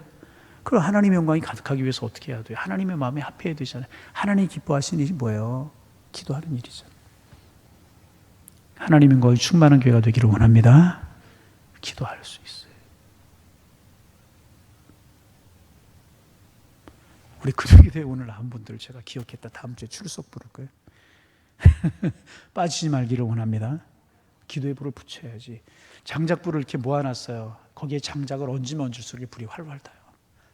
그럼 하나님의 영광이 가득하기 위해서 어떻게 해야 돼요? 하나님의 마음에 합해야 되잖아요. 하나님이 기뻐하시는 일이 뭐예요? 기도하는 일이죠. 하나님의 영광이 충만한 교회가 되기를 원합니다. 기도할 수 있어요. 우리 금요일에 오늘 나온 분들 제가 기억했다. 다음 주에 출석 부를 거예요. 빠지지 말기를 원합니다. 기도의 불을 붙여야지. 장작불을 이렇게 모아놨어요. 거기에 장작을 얹으면 얹을수록 불이 활활 타요.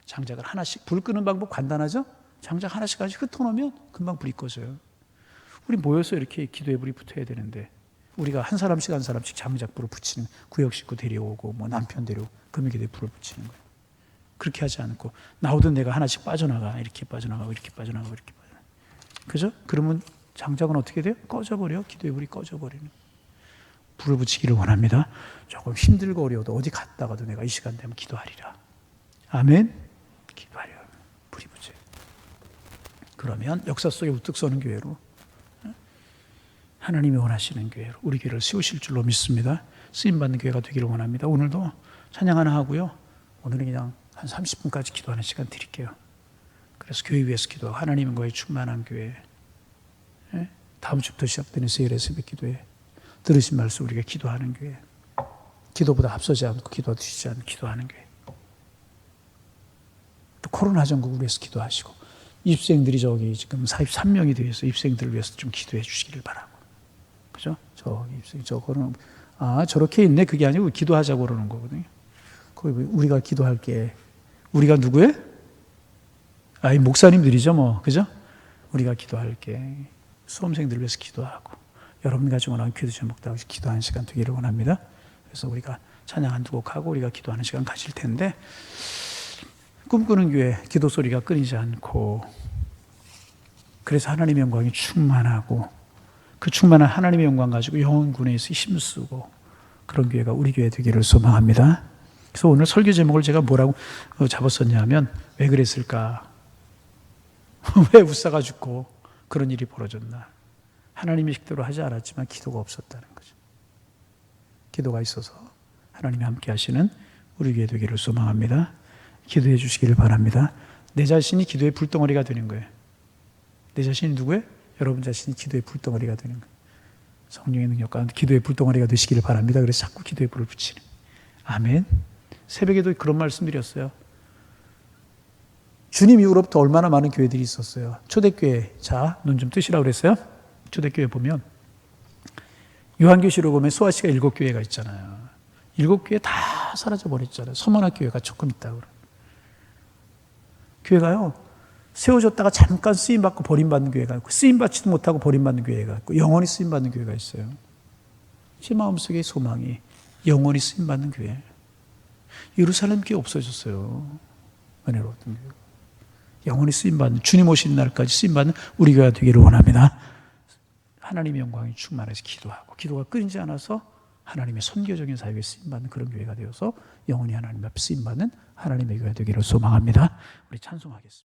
장작을 하나씩, 불 끄는 방법 간단하죠? 장작 하나씩 흩어놓으면 금방 불이 꺼져요. 우리 모여서 이렇게 기도의 불이 붙어야 되는데 우리가 한 사람씩 장작불을 붙이는, 구역 식구 데려오고 뭐 남편 데려오고 금요기도에 불을 붙이는 거예요. 그렇게 하지 않고 나오던 내가 하나씩 빠져나가, 이렇게 빠져나가고 이렇게 빠져나가고 이렇게 빠져나가고. 그죠? 그러면 장작은 어떻게 돼요? 꺼져버려. 기도의 불이 꺼져버리는. 불을 붙이기를 원합니다. 조금 힘들고 어려워도 어디 갔다가도 내가 이 시간 되면 기도하리라. 아멘. 기도하리라. 불이 붙여요. 그러면 역사 속에 우뚝 서는 교회로, 하나님이 원하시는 교회로 우리 교회를 세우실 줄로 믿습니다. 쓰임받는 교회가 되기를 원합니다. 오늘도 찬양 하나 하고요. 오늘은 그냥 한 30분까지 기도하는 시간 드릴게요. 그래서 교회 위에서 기도하고 하나님과의 충만한 교회, 다음 주부터 시작되는 세일의 새벽 기도회, 들으신 말씀 우리가 기도하는 교회, 기도보다 앞서지 않고 기도 뒤지지 않고 기도하는 교회, 또 코로나 전국을 위해서 기도하시고 입생들이 저기 지금 43명이 되어 있어. 입생들을 위해서 좀 기도해 주시기를 바라고. 그죠? 저기 입생 저거는 저렇게 있네. 그게 아니고 기도하자고 그러는 거거든요. 거기 우리가 기도할게. 우리가 누구예요? 이 목사님들이죠, 뭐. 그죠? 우리가 기도할게. 수험생들을 위해서 기도하고 여러분과 원하는 교회 제목도 기도하는 시간 되기를 원합니다. 그래서 우리가 찬양 한두 곡 하고 우리가 기도하는 시간 가질 텐데, 꿈꾸는 교회 기도 소리가 끊이지 않고, 그래서 하나님의 영광이 충만하고 그 충만한 하나님의 영광 가지고 영혼군에서 힘쓰고 그런 교회가 우리 교회 되기를 소망합니다. 그래서 오늘 설교 제목을 제가 뭐라고 잡았었냐면, 왜 그랬을까? 왜 우사가 죽고 그런 일이 벌어졌나? 하나님의 식대로 하지 않았지만 기도가 없었다는 거죠. 기도가 있어서 하나님이 함께 하시는 우리 교회 되기를 소망합니다. 기도해 주시기를 바랍니다. 내 자신이 기도의 불덩어리가 되는 거예요. 내 자신이 누구예요? 여러분 자신이 기도의 불덩어리가 되는 거예요. 성령의 능력 가운데 기도의 불덩어리가 되시기를 바랍니다. 그래서 자꾸 기도의 불을 붙이는. 아멘. 새벽에도 그런 말씀 드렸어요. 주님 이후로부터 얼마나 많은 교회들이 있었어요. 초대교회, 자, 눈 좀 뜨시라고 그랬어요. 초대교회 보면 요한계시록 보면 소아시가 7교회가 있잖아요. 7교회 다 사라져 버렸잖아요. 서문학 교회가 조금 있다고 그래요. 교회가요, 세워졌다가 잠깐 쓰임받고 버림받는 교회가 있고, 쓰임받지도 못하고 버림받는 교회가 있고, 영원히 쓰임받는 교회가 있어요. 제 마음속의 소망이 영원히 쓰임받는 교회. 예루살렘 교회 없어졌어요. 은혜로웠던 교회. 영원히 쓰임받는, 주님 오시는 날까지 쓰임받는 우리 교회가 되기를 원합니다. 하나님의 영광이 충만해서 기도하고, 기도가 끊이지 않아서 하나님의 선교적인 사역에 쓰임받는 그런 교회가 되어서 영원히 하나님 앞에 쓰임받는 하나님의 교회가 되기를 소망합니다. 우리 찬송하겠습니다.